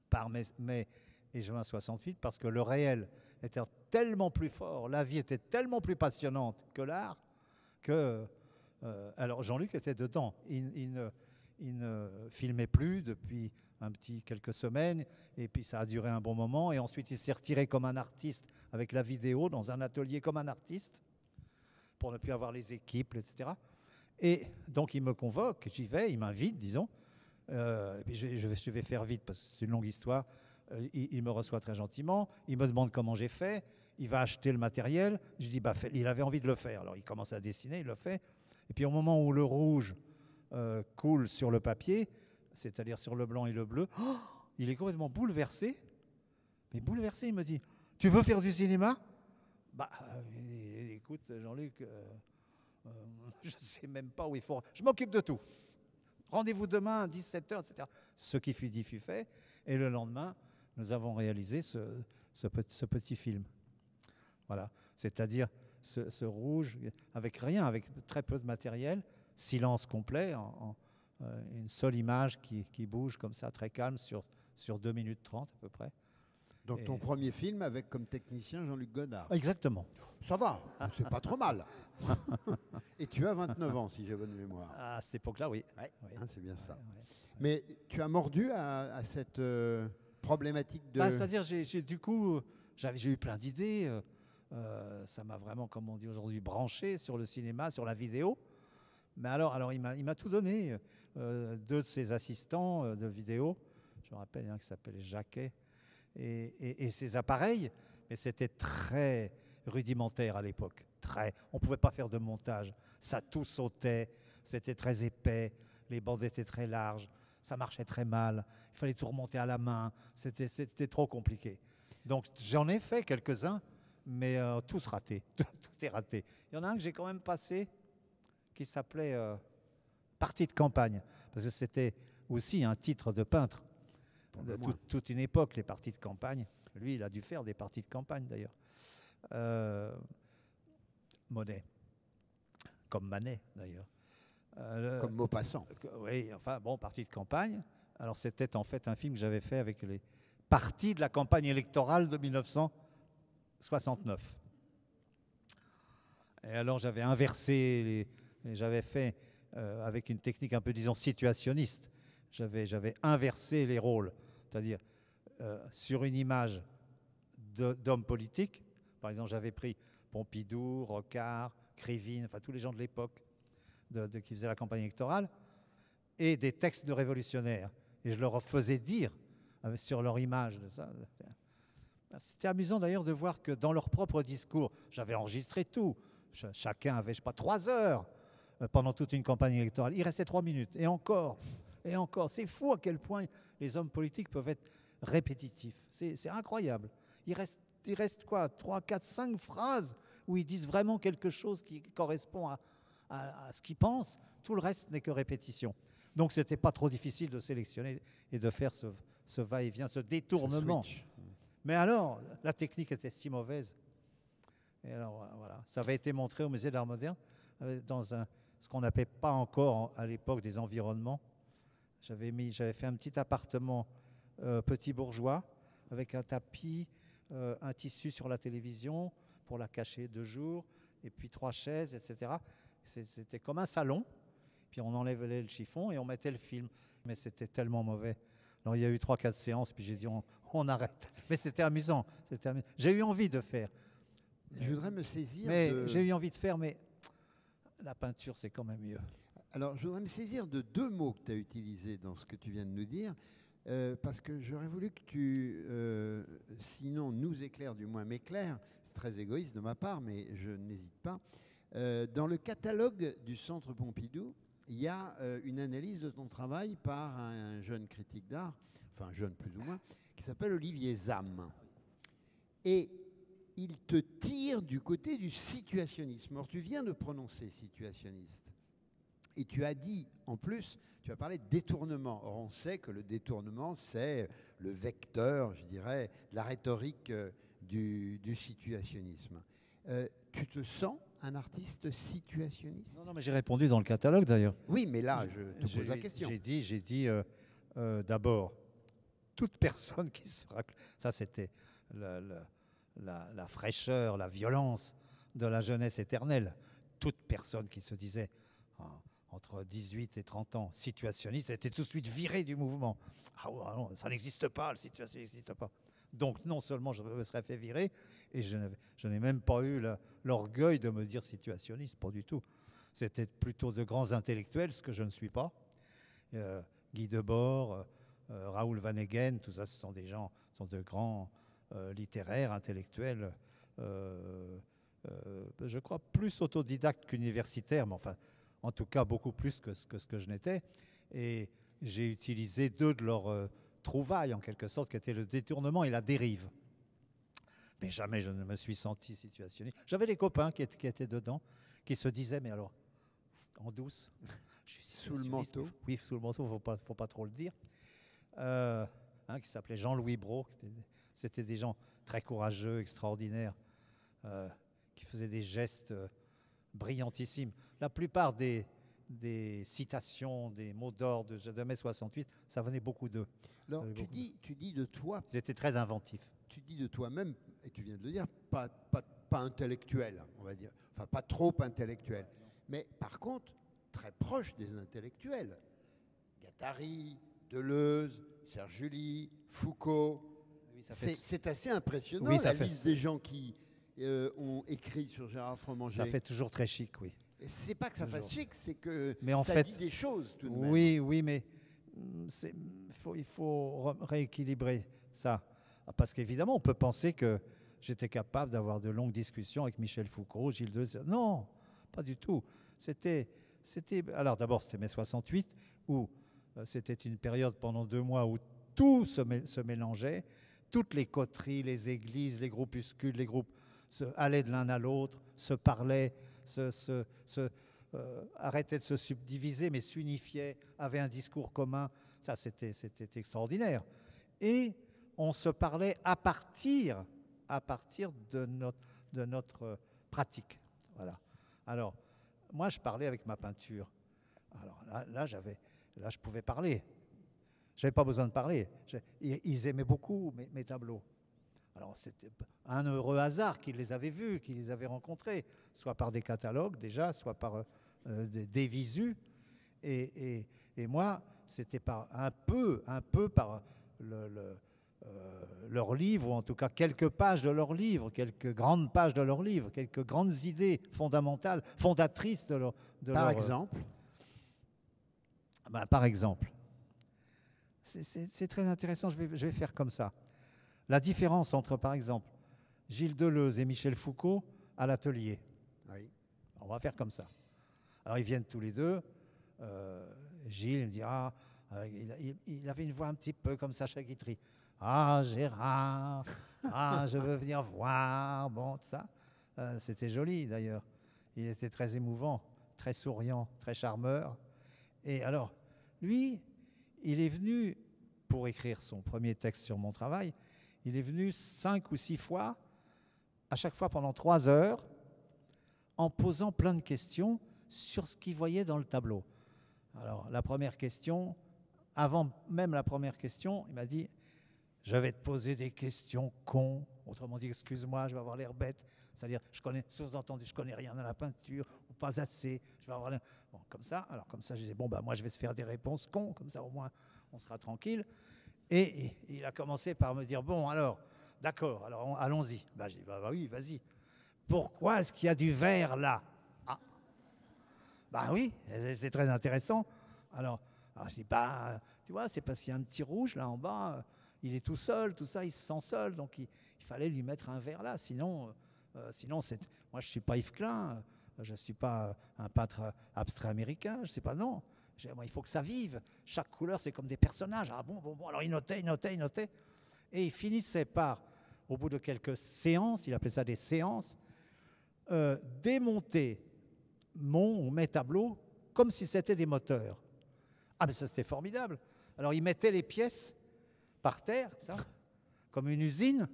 Speaker 2: par mai et juin 68 parce que le réel était tellement plus fort, la vie était tellement plus passionnante que l'art, que alors Jean-Luc était dedans. Il ne filmait plus depuis quelques semaines, et puis ça a duré un bon moment, et ensuite il s'est retiré comme un artiste avec la vidéo dans un atelier comme un artiste pour ne plus avoir les équipes, etc. Et donc il me convoque, j'y vais, il m'invite, disons. Et puis je vais faire vite parce que c'est une longue histoire. Il me reçoit très gentiment, il me demande comment j'ai fait, il va acheter le matériel. Je dis: bah, il avait envie de le faire. Alors il commence à dessiner, il le fait. Et puis au moment où le rouge coule sur le papier, c'est-à-dire sur le blanc et le bleu, il est complètement bouleversé. Mais bouleversé, il me dit: tu veux faire du cinéma? Bah, écoute, Jean-Luc, je ne sais même pas où il faut. Je m'occupe de tout. Rendez-vous demain à 17h, etc. Ce qui fut dit fut fait. Et le lendemain, nous avons réalisé ce petit film. Voilà. C'est-à-dire ce rouge, avec rien, avec très peu de matériel, silence complet, une seule image qui bouge comme ça, très calme, sur 2 minutes 30 à peu près.
Speaker 1: Donc ton premier film avec comme technicien Jean-Luc Godard.
Speaker 2: Exactement.
Speaker 1: Ça va, c'est pas trop mal. Et tu as 29 ans, si j'ai bonne mémoire.
Speaker 2: À cette époque-là, oui.
Speaker 1: Ouais,
Speaker 2: oui.
Speaker 1: Hein, c'est bien ça.
Speaker 2: Ouais.
Speaker 1: Mais tu as mordu à cette problématique de...
Speaker 2: C'est-à-dire, du coup, j'ai eu plein d'idées. Ça m'a vraiment, comme on dit aujourd'hui, branché sur le cinéma, sur la vidéo. Mais alors il m'a tout donné. 2 de ses assistants de vidéo, je me rappelle un qui s'appelait Jacquet, et ses appareils, mais c'était très rudimentaire à l'époque. On ne pouvait pas faire de montage. Ça tout sautait, c'était très épais, les bandes étaient très larges, ça marchait très mal, il fallait tout remonter à la main, c'était trop compliqué. Donc j'en ai fait quelques-uns, mais tous ratés, tout est raté. Il y en a un que j'ai quand même passé, qui s'appelait Partie de campagne, parce que c'était aussi un titre de peintre de toute une époque, les parties de campagne. Lui, il a dû faire des parties de campagne d'ailleurs. Monet, comme Manet d'ailleurs.
Speaker 1: Comme Maupassant.
Speaker 2: Oui, enfin bon, parti de campagne. Alors c'était en fait un film que j'avais fait avec les parties de la campagne électorale de 1969. Et alors j'avais inversé, j'avais fait avec une technique un peu, disons, situationniste. J'avais inversé les rôles, c'est-à-dire sur une image d'hommes politiques. Par exemple, j'avais pris Pompidou, Rocard, Krivine, enfin tous les gens de l'époque qui faisaient la campagne électorale, et des textes de révolutionnaires. Et je leur faisais dire sur leur image de ça. C'était amusant d'ailleurs de voir que dans leur propre discours, j'avais enregistré tout. Chacun avait, je sais pas, 3 heures pendant toute une campagne électorale. Il restait 3 minutes. Et encore, et encore. C'est fou à quel point les hommes politiques peuvent être répétitifs. C'est incroyable. Il reste quoi, 3, 4, 5 phrases où ils disent vraiment quelque chose qui correspond à ce qu'ils pensent. Tout le reste n'est que répétition. Donc ce n'était pas trop difficile de sélectionner et de faire ce va-et-vient, ce détournement. Mais alors, la technique était si mauvaise. Et alors, voilà, ça avait été montré au Musée d'Art moderne dans ce qu'on n'appelait pas encore à l'époque des environnements. J'avais fait un petit appartement petit bourgeois avec un tapis, un tissu sur la télévision pour la cacher de jour, et puis 3 chaises, etc. C'était comme un salon. Puis on enlevait le chiffon et on mettait le film. Mais c'était tellement mauvais. Alors il y a eu 3-4 séances, puis j'ai dit on arrête. Mais c'était amusant. J'ai eu envie de faire.
Speaker 1: Je voudrais me saisir
Speaker 2: J'ai eu envie de faire, mais la peinture, c'est quand même mieux.
Speaker 1: Alors, je voudrais me saisir de 2 mots que tu as utilisés dans ce que tu viens de nous dire, parce que j'aurais voulu que tu, sinon nous éclaires, du moins m'éclaires. C'est très égoïste de ma part, mais je n'hésite pas. Dans le catalogue du Centre Pompidou, il y a une analyse de ton travail par un jeune critique d'art, enfin jeune plus ou moins, qui s'appelle Olivier Zam. Et il te tire du côté du situationnisme. Or, tu viens de prononcer situationniste. Et tu as dit, en plus, tu as parlé de détournement. Or, on sait que le détournement, c'est le vecteur, je dirais, de la rhétorique du situationnisme. Tu te sens un artiste situationniste?
Speaker 2: Non, mais j'ai répondu dans le catalogue d'ailleurs.
Speaker 1: Oui, mais là, je te pose la question.
Speaker 2: J'ai dit d'abord, toute personne qui sera... Ça, c'était la fraîcheur, la violence de la jeunesse éternelle. Toute personne qui se disait entre 18 et 30 ans situationniste était tout de suite virée du mouvement. Ah non, ça n'existe pas, le situationnisme n'existe pas. Donc non seulement je me serais fait virer, et je n'ai même pas eu l'orgueil de me dire situationniste, pas du tout. C'était plutôt de grands intellectuels, ce que je ne suis pas. Guy Debord, Raoul Vanneguyen, tout ça, ce sont des gens, sont de grands littéraires, intellectuels, je crois plus autodidactes qu'universitaires, mais enfin, en tout cas beaucoup plus que ce que je n'étais. Et j'ai utilisé 2 de leurs trouvailles, en quelque sorte, qui étaient le détournement et la dérive. Mais jamais je ne me suis senti situationniste. J'avais des copains qui étaient dedans, qui se disaient, mais alors, en douce, je suis
Speaker 1: sous le manteau.
Speaker 2: Oui, sous le manteau, faut pas trop le dire. Qui s'appelait Jean-Louis Brault. C'était des gens très courageux, extraordinaires, qui faisaient des gestes brillantissimes. La plupart des citations, des mots d'ordre de mai 68, ça venait beaucoup d'eux.
Speaker 1: Alors, tu dis de toi...
Speaker 2: Ils étaient très inventifs.
Speaker 1: Tu dis de toi-même, et tu viens de le dire, pas intellectuel, on va dire. Enfin, pas trop intellectuel. Mais par contre, très proche des intellectuels. Guattari, Deleuze, Serge July, Foucault. Oui, c'est assez impressionnant, oui, la liste des gens qui ont écrit sur Gérard Fromanger.
Speaker 2: Ça fait toujours très chic, oui.
Speaker 1: C'est pas que ça fasse chic, c'est que
Speaker 2: mais en
Speaker 1: ça
Speaker 2: fait,
Speaker 1: dit des choses tout de même.
Speaker 2: Oui, mais il faut rééquilibrer ça. Parce qu'évidemment, on peut penser que j'étais capable d'avoir de longues discussions avec Michel Foucault, Gilles Deleuze. Non, pas du tout. Alors d'abord, c'était mai 68, où c'était une période pendant 2 mois où tout se mélangeait. Toutes les coteries, les églises, les groupuscules, les groupes allaient de l'un à l'autre, se parlaient, arrêtaient de se subdiviser, mais s'unifiaient, avaient un discours commun. Ça, c'était extraordinaire. Et on se parlait à partir de notre pratique. Voilà. Alors, moi, je parlais avec ma peinture. Alors là, je pouvais parler. Je n'avais pas besoin de parler. Ils aimaient beaucoup mes tableaux. Alors, c'était un heureux hasard qu'ils les avaient vus, qu'ils les avaient rencontrés, soit par des catalogues déjà, soit par des visus. Et moi, c'était un peu par leur livre, ou en tout cas quelques pages de leur livre, quelques grandes pages de leur livre, quelques grandes idées fondamentales, fondatrices de leur...
Speaker 1: Par exemple
Speaker 2: par exemple, c'est très intéressant, je vais faire comme ça. La différence entre, par exemple, Gilles Deleuze et Michel Foucault à l'atelier.
Speaker 1: Oui.
Speaker 2: On va faire comme ça. Alors, ils viennent tous les deux. Gilles, il me dit, il avait une voix un petit peu comme Sacha Guitry. Ah, Gérard, je veux venir voir. Bon, tout ça. C'était joli, d'ailleurs. Il était très émouvant, très souriant, très charmeur. Et alors, lui, il est venu, pour écrire son premier texte sur mon travail, il est venu 5 ou 6 fois, à chaque fois pendant 3 heures, en posant plein de questions sur ce qu'il voyait dans le tableau. Alors, la première question, avant même la première question, il m'a dit « Je vais te poser des questions cons ». Autrement dit, excuse-moi, je vais avoir l'air bête. C'est-à-dire, sous-entendu, je connais rien à la peinture, ou pas assez. Je vais avoir l'air... Bon, comme ça. Alors, comme ça, je disais, bon, moi, je vais te faire des réponses cons, comme ça, au moins, on sera tranquille. Et il a commencé par me dire, bon, alors, d'accord, alors allons-y. J'ai dit, oui, vas-y. Pourquoi est-ce qu'il y a du vert là? Oui, c'est très intéressant. Alors je dis, tu vois, c'est parce qu'il y a un petit rouge là en bas, il est tout seul, tout ça, il se sent seul, donc il fallait lui mettre un vert là, sinon moi je ne suis pas Yves Klein, je ne suis pas un peintre abstrait américain, je ne sais pas, non. Moi, il faut que ça vive. Chaque couleur, c'est comme des personnages. Bon. Alors, il notait. Et il finissait par, au bout de quelques séances, il appelait ça des séances, démonter mes tableaux comme si c'était des moteurs. Mais ça, c'était formidable. Alors, il mettait les pièces par terre, ça, comme une usine.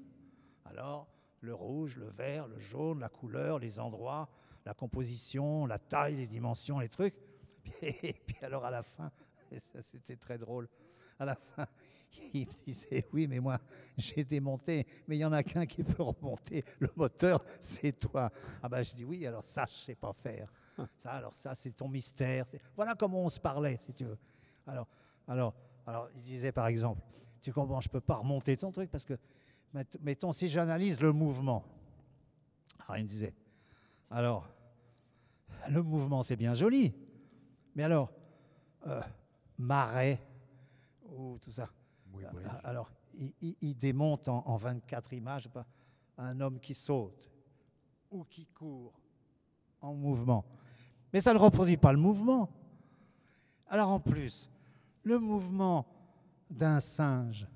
Speaker 2: Alors, le rouge, le vert, le jaune, la couleur, les endroits, la composition, la taille, les dimensions, les trucs. Et puis alors à la fin, et ça c'était très drôle, à la fin, il me disait, oui, mais moi j'ai démonté, mais il n'y en a qu'un qui peut remonter le moteur, c'est toi. Je dis, oui, alors ça je ne sais pas faire. Ça c'est ton mystère. Voilà comment on se parlait, si tu veux. Alors il disait par exemple, tu comprends, je ne peux pas remonter ton truc parce que, mettons, si j'analyse le mouvement. Alors il me disait, alors, le mouvement c'est bien joli. Mais alors, Marais, ou tout ça. Oui. Alors, il démonte en 24 images un homme qui saute ou qui court en mouvement. Mais ça ne reproduit pas le mouvement. Alors en plus, le mouvement d'un singe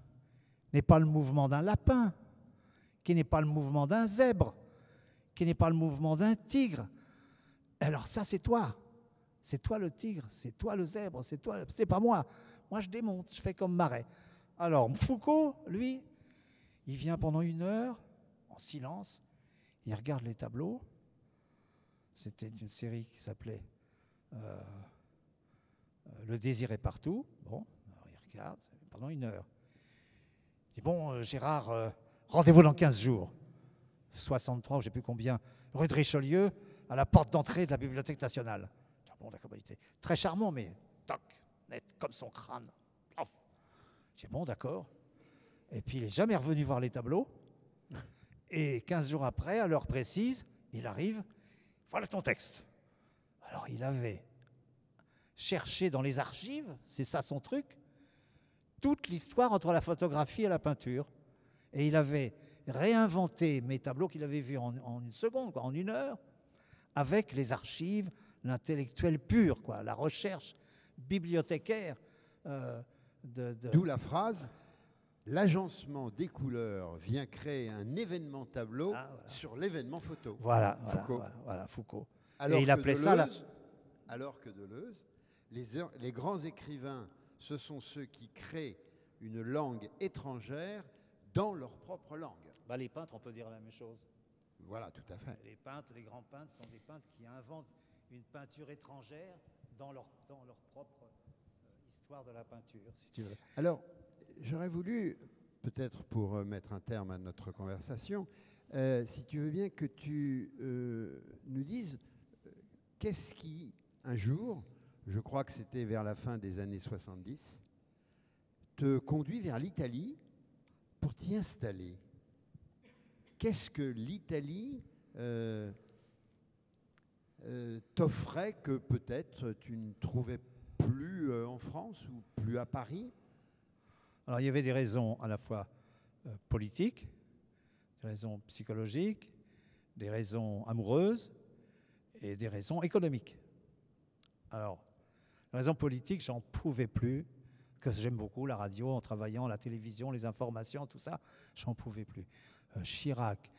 Speaker 2: n'est pas le mouvement d'un lapin, qui n'est pas le mouvement d'un zèbre, qui n'est pas le mouvement d'un tigre. Alors ça, c'est toi. C'est toi le tigre, c'est toi le zèbre, c'est pas moi. Moi, je démonte, je fais comme Marais. Alors, Foucault, lui, il vient pendant 1 heure, en silence, il regarde les tableaux. C'était une série qui s'appelait Le désir est partout. Bon, alors il regarde pendant 1 heure. Il dit, bon, Gérard, rendez-vous dans 15 jours. 63, je ne sais plus combien, rue de Richelieu, à la porte d'entrée de la Bibliothèque nationale. Bon, d'accord, il était très charmant, mais toc, net, comme son crâne. J'ai dit, bon, d'accord. Et puis, il n'est jamais revenu voir les tableaux. Et 15 jours après, à l'heure précise, il arrive, voilà ton texte. Alors, il avait cherché dans les archives, c'est ça son truc, toute l'histoire entre la photographie et la peinture. Et il avait réinventé mes tableaux qu'il avait vus en 1 seconde, en 1 heure, avec les archives, l'intellectuel pur, la recherche bibliothécaire.
Speaker 1: D'où la phrase « L'agencement des couleurs vient créer un événement tableau sur l'événement photo ».
Speaker 2: Voilà, Foucault. Et il appelait ça...
Speaker 1: Alors que Deleuze, les grands écrivains, ce sont ceux qui créent une langue étrangère dans leur propre langue.
Speaker 2: Les peintres, on peut dire la même chose.
Speaker 1: Voilà, tout à fait.
Speaker 2: Les peintres, les grands peintres sont des peintres qui inventent une peinture étrangère dans leur propre histoire de la peinture, si tu veux.
Speaker 1: Alors, j'aurais voulu, peut-être pour mettre un terme à notre conversation, si tu veux bien que tu nous dises qu'est-ce qui, un jour, je crois que c'était vers la fin des années 70, te conduit vers l'Italie pour t'y installer. Qu'est-ce que l'Italie t'offrait que peut-être tu ne trouvais plus en France ou plus à Paris?
Speaker 2: Alors il y avait des raisons à la fois politiques, des raisons psychologiques, des raisons amoureuses et des raisons économiques. Alors, les raisons politiques, j'en pouvais plus, que j'aime beaucoup la radio, en travaillant, la télévision, les informations, tout ça, j'en pouvais plus. Chirac,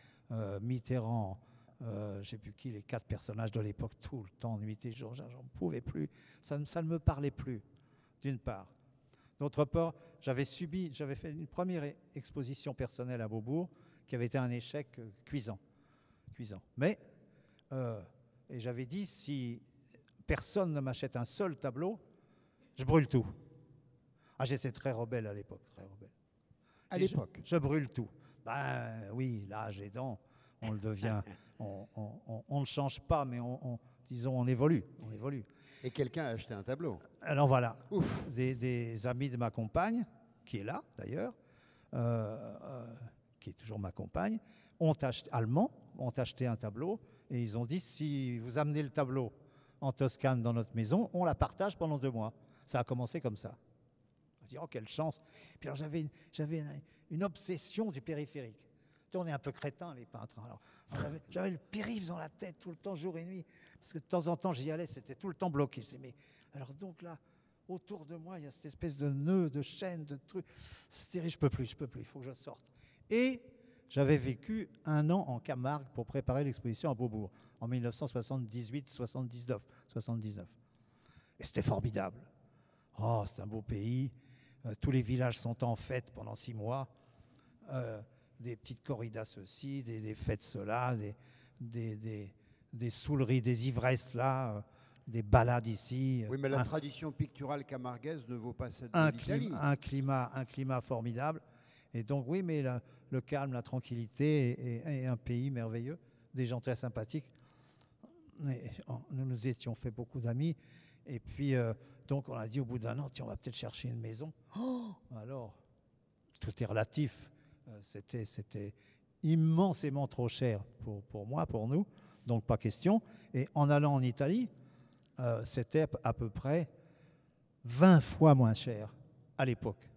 Speaker 2: Mitterrand, je ne sais plus qui, les 4 personnages de l'époque, tout le temps, nuit et jour, j'en pouvais plus. Ça ne me parlait plus, d'une part. D'autre part, j'avais fait une première exposition personnelle à Beaubourg qui avait été un échec cuisant. Mais, et j'avais dit, si personne ne m'achète un seul tableau, je brûle tout. Ah, j'étais très rebelle à l'époque, très rebelle.
Speaker 1: À l'époque?
Speaker 2: Je brûle tout. Ben oui, l'âge aidant, on le devient, on ne change pas, mais disons, on évolue.
Speaker 1: Et quelqu'un a acheté un tableau?
Speaker 2: Alors voilà, des amis de ma compagne, qui est là d'ailleurs, qui est toujours ma compagne, allemands, ont acheté un tableau et ils ont dit, si vous amenez le tableau en Toscane dans notre maison, on la partage pendant 2 mois. Ça a commencé comme ça. On dit, oh, quelle chance. Puis alors j'avais une obsession du périphérique. Tu sais, on est un peu crétins, les peintres. Alors j'avais le périph' dans la tête tout le temps, jour et nuit. Parce que de temps en temps, j'y allais, c'était tout le temps bloqué. Je disais, mais alors donc là, autour de moi, il y a cette espèce de nœud, de chaîne, de trucs. C'est terrible, je peux plus, il faut que je sorte. Et j'avais vécu 1 an en Camargue pour préparer l'exposition à Beaubourg, en 1978-79. Et c'était formidable. Oh, c'est un beau pays. Tous les villages sont en fête pendant 6 mois. Des petites corridas ceci, des fêtes cela, des saouleries, des ivresses là, des balades ici.
Speaker 1: Oui, mais la tradition picturale camarguaise ne vaut pas celle de l'Italie.
Speaker 2: Un climat formidable. Et donc oui, mais le calme, la tranquillité et un pays merveilleux, des gens très sympathiques. Nous nous étions fait beaucoup d'amis. Et puis, donc, on a dit au bout d'1 an, tiens, on va peut-être chercher une maison. Oh, alors, tout est relatif. C'était immensément trop cher pour moi, pour nous. Donc, pas question. Et en allant en Italie, c'était à peu près 20 fois moins cher à l'époque.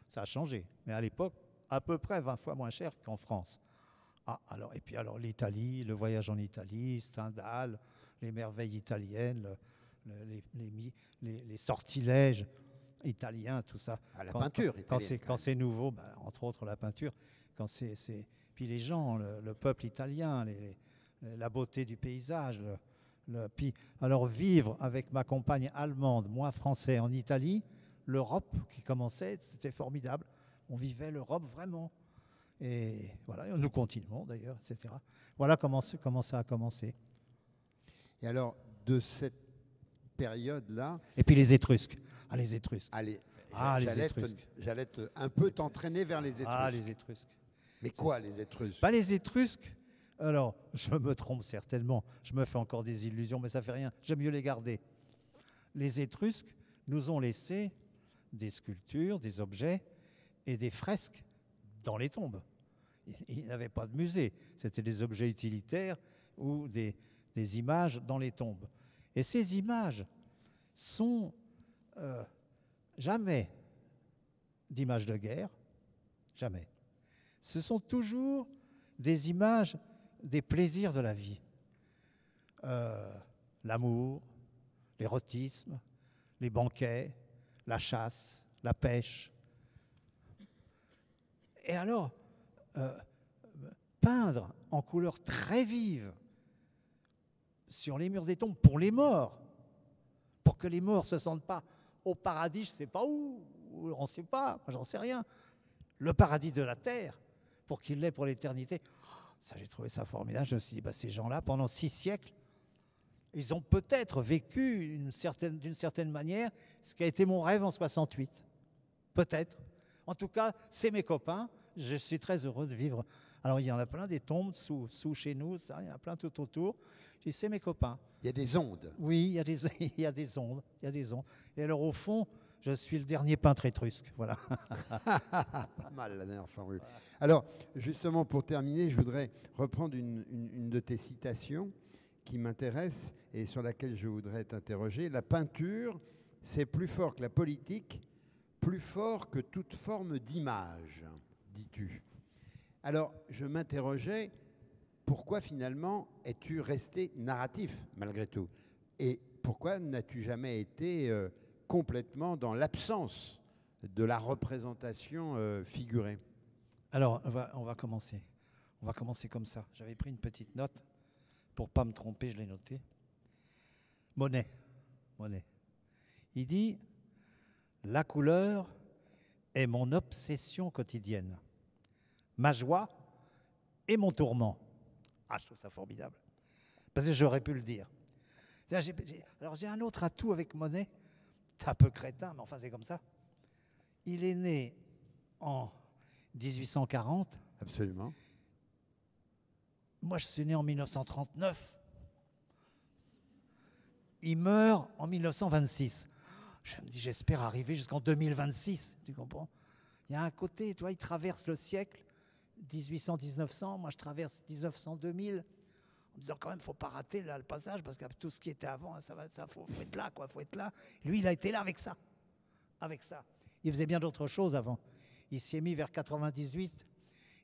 Speaker 2: Ça a changé. Mais à l'époque, à peu près 20 fois moins cher qu'en France. Ah, alors, et puis, alors, l'Italie, le voyage en Italie, Stendhal, les merveilles italiennes, les sortilèges italiens, tout ça.
Speaker 1: À la peinture italienne.
Speaker 2: Quand c'est nouveau, ben, entre autres la peinture, puis les gens, le peuple italien, la beauté du paysage. Puis, alors vivre avec ma compagne allemande, moi français en Italie, l'Europe qui commençait, c'était formidable. On vivait l'Europe vraiment. Et voilà, nous continuons d'ailleurs, etc. Voilà comment ça a commencé.
Speaker 1: Et alors, de cette période-là...
Speaker 2: Et puis les Étrusques. Ah, les Étrusques.
Speaker 1: Allez,
Speaker 2: les Étrusques.
Speaker 1: J'allais un peu t'entraîner vers les Étrusques.
Speaker 2: Ah, les Étrusques.
Speaker 1: Mais quoi, les Étrusques?
Speaker 2: Les Étrusques, alors, je me trompe certainement. Je me fais encore des illusions, mais ça fait rien. J'aime mieux les garder. Les Étrusques nous ont laissé des sculptures, des objets et des fresques dans les tombes. Il n'avait pas de musée. C'était des objets utilitaires ou des images dans les tombes. Et ces images sont jamais d'images de guerre, jamais. Ce sont toujours des images des plaisirs de la vie. L'amour, l'érotisme, les banquets, la chasse, la pêche. Et alors, peindre en couleurs très vives sur les murs des tombes pour les morts, pour que les morts ne se sentent pas au paradis, je ne sais pas où, on ne sait pas, moi j'en sais rien, le paradis de la terre, pour qu'il l'ait pour l'éternité. Ça, j'ai trouvé ça formidable. Je me suis dit, bah, ces gens-là, pendant 6 siècles, ils ont peut-être vécu d'une certaine manière ce qui a été mon rêve en 68. Peut-être. En tout cas, c'est mes copains. Je suis très heureux de vivre. Alors, il y en a plein des tombes sous chez nous, ça, il y en a plein tout autour. Je dis, c'est mes copains.
Speaker 1: Il y a des ondes.
Speaker 2: Oui, il y a des, il y a des ondes. Il y a des ondes. Et alors, au fond, je suis le dernier peintre étrusque. Voilà.
Speaker 1: Pas mal la dernière formule. Alors, justement, pour terminer, je voudrais reprendre une de tes citations qui m'intéresse et sur laquelle je voudrais t'interroger. La peinture, c'est plus fort que la politique, plus fort que toute forme d'image, dis-tu. Alors, je m'interrogeais, pourquoi finalement es-tu resté narratif malgré tout? Et pourquoi n'as-tu jamais été complètement dans l'absence de la représentation figurée?
Speaker 2: Alors, on va commencer. On va commencer comme ça. J'avais pris une petite note. Pour ne pas me tromper, je l'ai noté. Monet. Il dit « La couleur est mon obsession quotidienne, ma joie et mon tourment. » Ah, je trouve ça formidable. Parce que j'aurais pu le dire. Alors, j'ai un autre atout avec Monet. C'est un peu crétin, mais enfin, c'est comme ça. Il est né en 1840.
Speaker 1: Absolument.
Speaker 2: Moi, je suis né en 1939. Il meurt en 1926. Je me dis, j'espère arriver jusqu'en 2026. Tu comprends? Il y a un côté, tu vois, il traverse le siècle, 1800-1900. Moi, je traverse 1900-2000. En me disant, quand même, il ne faut pas rater là, le passage, parce que tout ce qui était avant, ça faut être là, quoi, faut être là. Lui, il a été là avec ça. Avec ça. Il faisait bien d'autres choses avant. Il s'y est mis vers 98.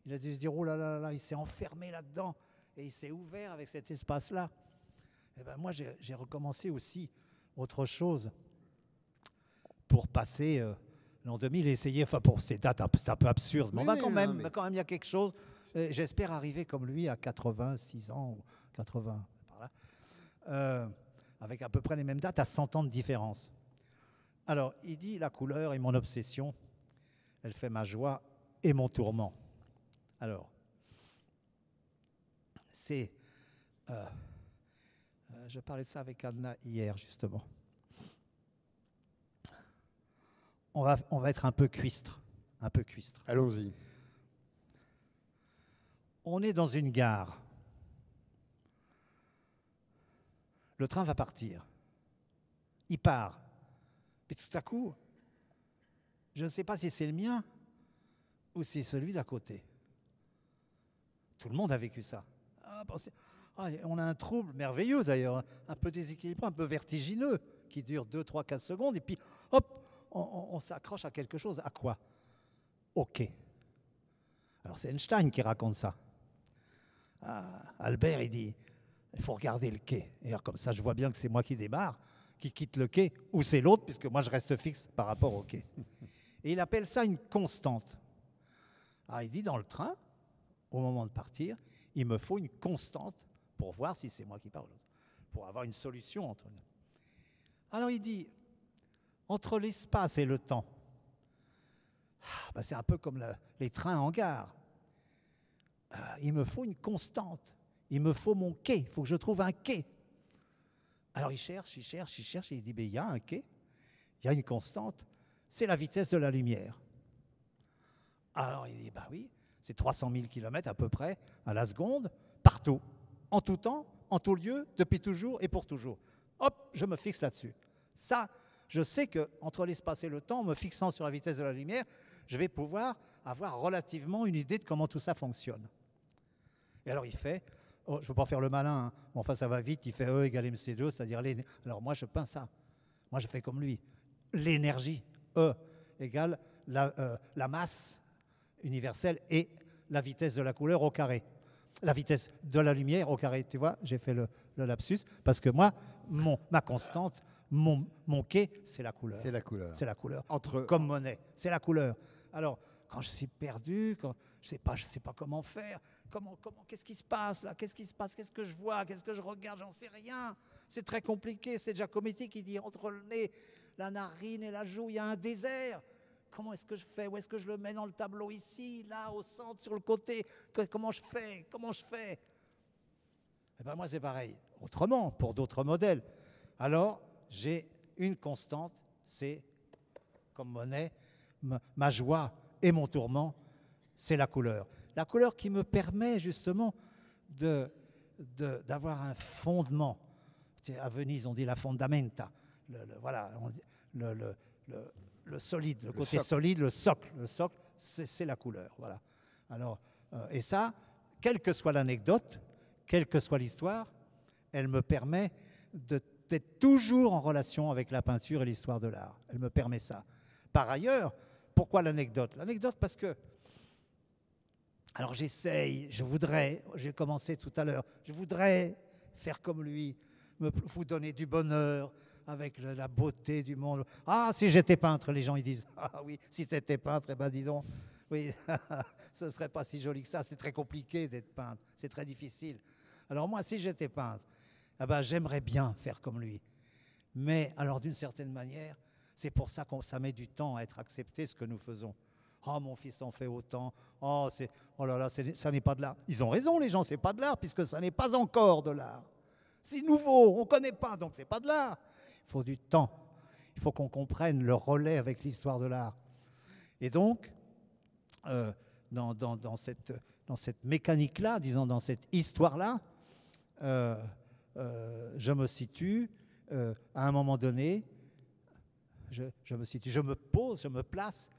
Speaker 2: Il a dû se dire, oh là là là, il s'est enfermé là-dedans. Et il s'est ouvert avec cet espace-là. Et ben moi, j'ai recommencé aussi autre chose pour passer l'an 2000 et essayer, enfin pour ces dates, c'est un peu absurde, mais
Speaker 1: Oui,
Speaker 2: quand même, il y a quelque chose. J'espère arriver comme lui à 86 ans, ou 80, par là, avec à peu près les mêmes dates, à 100 ans de différence. Alors, il dit, la couleur est mon obsession, elle fait ma joie et mon tourment. Alors, c'est... je parlais de ça avec Anna hier, justement. On va être un peu cuistre. Un peu cuistre.
Speaker 1: Allons-y.
Speaker 2: On est dans une gare. Le train va partir. Il part. Mais tout à coup, je ne sais pas si c'est le mien ou si c'est celui d'à côté. Tout le monde a vécu ça. On a un trouble merveilleux d'ailleurs, un peu déséquilibré, un peu vertigineux, qui dure 2, 3, 4 secondes, et puis hop, on s'accroche à quelque chose. À quoi? Au quai. Alors c'est Einstein qui raconte ça. Albert, il dit, il faut regarder le quai. Et alors, comme ça, je vois bien que c'est moi qui démarre, qui quitte le quai, ou c'est l'autre, puisque moi je reste fixe par rapport au quai. Et il appelle ça une constante. Alors il dit, dans le train, au moment de partir, il me faut une constante pour voir si c'est moi qui parle, pour avoir une solution entre nous. Alors il dit, entre l'espace et le temps, c'est un peu comme les trains en gare. Il me faut une constante, il me faut mon quai, il faut que je trouve un quai. Alors il cherche, et il dit, il y a un quai, il y a une constante, c'est la vitesse de la lumière. Alors il dit, oui, c'est 300 000 km à peu près à la seconde, partout, en tout temps, en tout lieu, depuis toujours et pour toujours. Hop, je me fixe là-dessus. Ça, je sais qu'entre l'espace et le temps, en me fixant sur la vitesse de la lumière, je vais pouvoir avoir relativement une idée de comment tout ça fonctionne. Et alors il fait, je ne veux pas faire le malin, hein, enfin ça va vite, il fait E égale mc2, c'est-à-dire alors moi je peins ça. Moi je fais comme lui. L'énergie, E égale la masse universelle et la vitesse de la couleur au carré. La vitesse de la lumière au carré. Tu vois, j'ai fait le lapsus parce que moi, ma constante, mon quai, c'est la couleur.
Speaker 1: C'est la couleur.
Speaker 2: C'est la couleur. Comme Monet, c'est la couleur. Alors, quand je suis perdu, quand je sais pas comment faire, qu'est-ce qui se passe là? Qu'est-ce qui se passe? Qu'est-ce que je vois? Qu'est-ce que je regarde? J'en sais rien. C'est très compliqué. C'est Giacometti qui dit entre le nez, la narine et la joue, il y a un désert. comment est-ce que je fais? Où est-ce que je le mets dans le tableau? Ici, là, au centre, sur le côté? Comment je fais? Comment je fais? Eh bien, moi, c'est pareil. Autrement, pour d'autres modèles. Alors, j'ai une constante, c'est, comme Monet, ma joie et mon tourment, c'est la couleur. La couleur qui me permet justement d'avoir un fondement. À Venise, on dit la fondamenta. Voilà, le solide, le côté solide, le socle. Le socle, c'est la couleur. Voilà. Alors, et ça, quelle que soit l'anecdote, quelle que soit l'histoire, elle me permet d'être toujours en relation avec la peinture et l'histoire de l'art. Elle me permet ça. Par ailleurs, pourquoi l'anecdote? L'anecdote parce que, alors j'essaye, j'ai commencé tout à l'heure, je voudrais faire comme lui, vous donner du bonheur avec la beauté du monde. Ah, si j'étais peintre, les gens ils disent, ah oui, si tu étais peintre, eh ben dis donc, oui, ce ne serait pas si joli que ça, c'est très compliqué d'être peintre, c'est très difficile. Alors moi, si j'étais peintre, eh ben, j'aimerais bien faire comme lui. Mais alors d'une certaine manière, c'est pour ça que ça met du temps à être accepté ce que nous faisons. Oh, mon fils en fait autant. Oh là là, ça n'est pas de l'art. Ils ont raison, les gens, c'est pas de l'art, puisque ça n'est pas encore de l'art. C'est nouveau, on ne connaît pas, donc c'est pas de l'art. Il faut du temps. Il faut qu'on comprenne le relais avec l'histoire de l'art. Et donc, dans cette mécanique-là, disons, dans cette histoire-là, je me situe à un moment donné, je me pose, je me place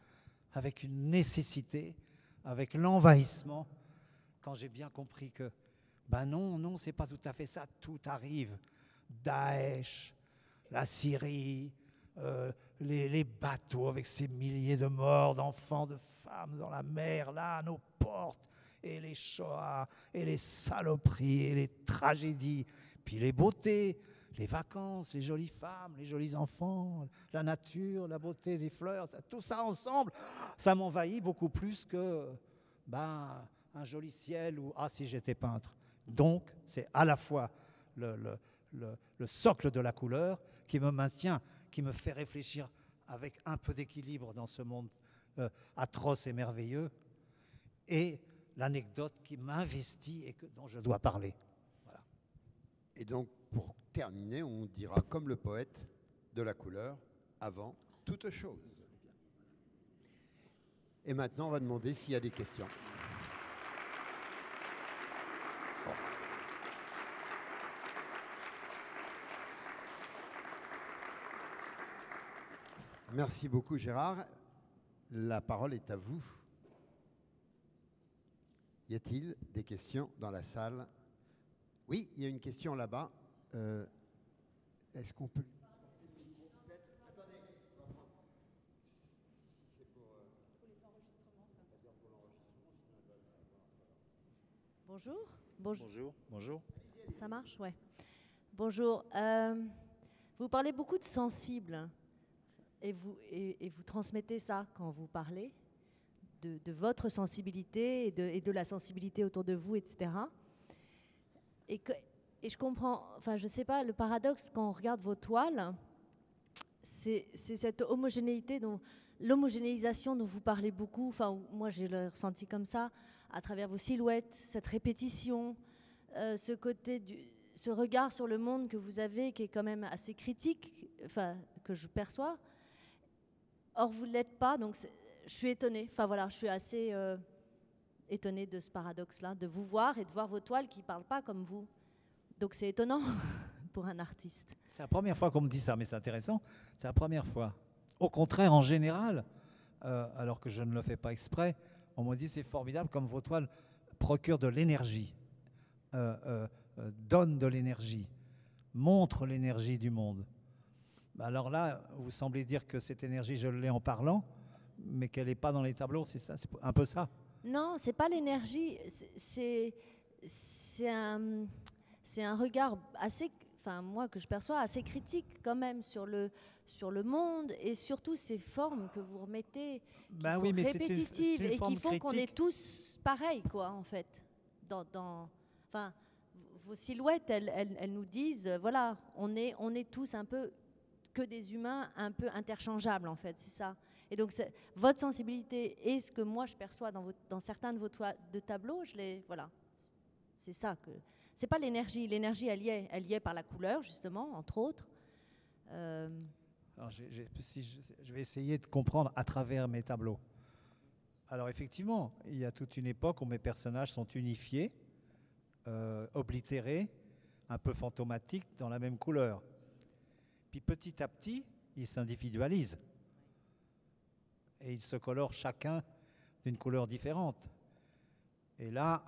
Speaker 2: avec une nécessité, avec l'envahissement, quand j'ai bien compris que, ben non, c'est pas tout à fait ça, tout arrive. Daesh, la Syrie, les bateaux avec ces milliers de morts, d'enfants, de femmes dans la mer, là, à nos portes, et les Shoah, et les saloperies, et les tragédies, puis les beautés, les vacances, les jolies femmes, les jolis enfants, la nature, la beauté des fleurs, tout ça ensemble, ça m'envahit beaucoup plus que un joli ciel ou si j'étais peintre. Donc, c'est à la fois le socle de la couleur qui me maintient, qui me fait réfléchir avec un peu d'équilibre dans ce monde atroce et merveilleux, et l'anecdote qui m'investit et dont je dois parler. Voilà.
Speaker 1: Et donc, pour terminer, on dira comme le poète, de la couleur avant toute chose. Et maintenant, on va demander s'il y a des questions. Bon. Merci beaucoup, Gérard. La parole est à vous. Y a-t-il des questions dans la salle? Oui, il y a une question là-bas. Est-ce qu'on peut... Attendez.
Speaker 3: Bonjour.
Speaker 2: Bonjour.
Speaker 3: Ça marche? Ouais. Bonjour. Vous parlez beaucoup de sensibles et vous transmettez ça quand vous parlez de votre sensibilité et de la sensibilité autour de vous, etc. Et je comprends, enfin je sais pas, le paradoxe quand on regarde vos toiles, c'est cette homogénéité, l'homogénéisation dont vous parlez beaucoup, enfin moi j'ai le ressenti comme ça, à travers vos silhouettes, cette répétition, ce regard sur le monde que vous avez qui est quand même assez critique, enfin que je perçois. Or vous ne l'êtes pas, donc je suis étonnée, enfin voilà, je suis assez étonnée de ce paradoxe-là, de vous voir et de voir vos toiles qui ne parlent pas comme vous. Donc c'est étonnant pour un artiste.
Speaker 2: C'est la première fois qu'on me dit ça, mais c'est intéressant. C'est la première fois. Au contraire, en général, alors que je ne le fais pas exprès, on me dit c'est formidable comme vos toiles procurent de l'énergie, donnent de l'énergie, montrent l'énergie du monde. Alors là, vous semblez dire que cette énergie, je l'ai en parlant, mais qu'elle n'est pas dans les tableaux, c'est ça, c'est un peu ça?
Speaker 3: Non, c'est pas l'énergie, c'est un regard assez, enfin moi que je perçois, assez critique quand même sur le monde et surtout ces formes que vous remettez qui sont répétitives et qui font qu'on est tous pareils, quoi, en fait. Enfin, vos silhouettes, elles nous disent, voilà, on est tous un peu que des humains un peu interchangeables, en fait, c'est ça. Et donc, votre sensibilité et ce que moi je perçois dans certains de vos tableaux, voilà. C'est ça que... C'est pas l'énergie. L'énergie, elle y est par la couleur, justement, entre autres.
Speaker 2: Alors, je vais essayer de comprendre à travers mes tableaux. Alors, effectivement, il y a toute une époque où mes personnages sont unifiés, oblitérés, un peu fantomatiques, dans la même couleur. Puis petit à petit, ils s'individualisent. Et ils se colorent chacun d'une couleur différente. Et là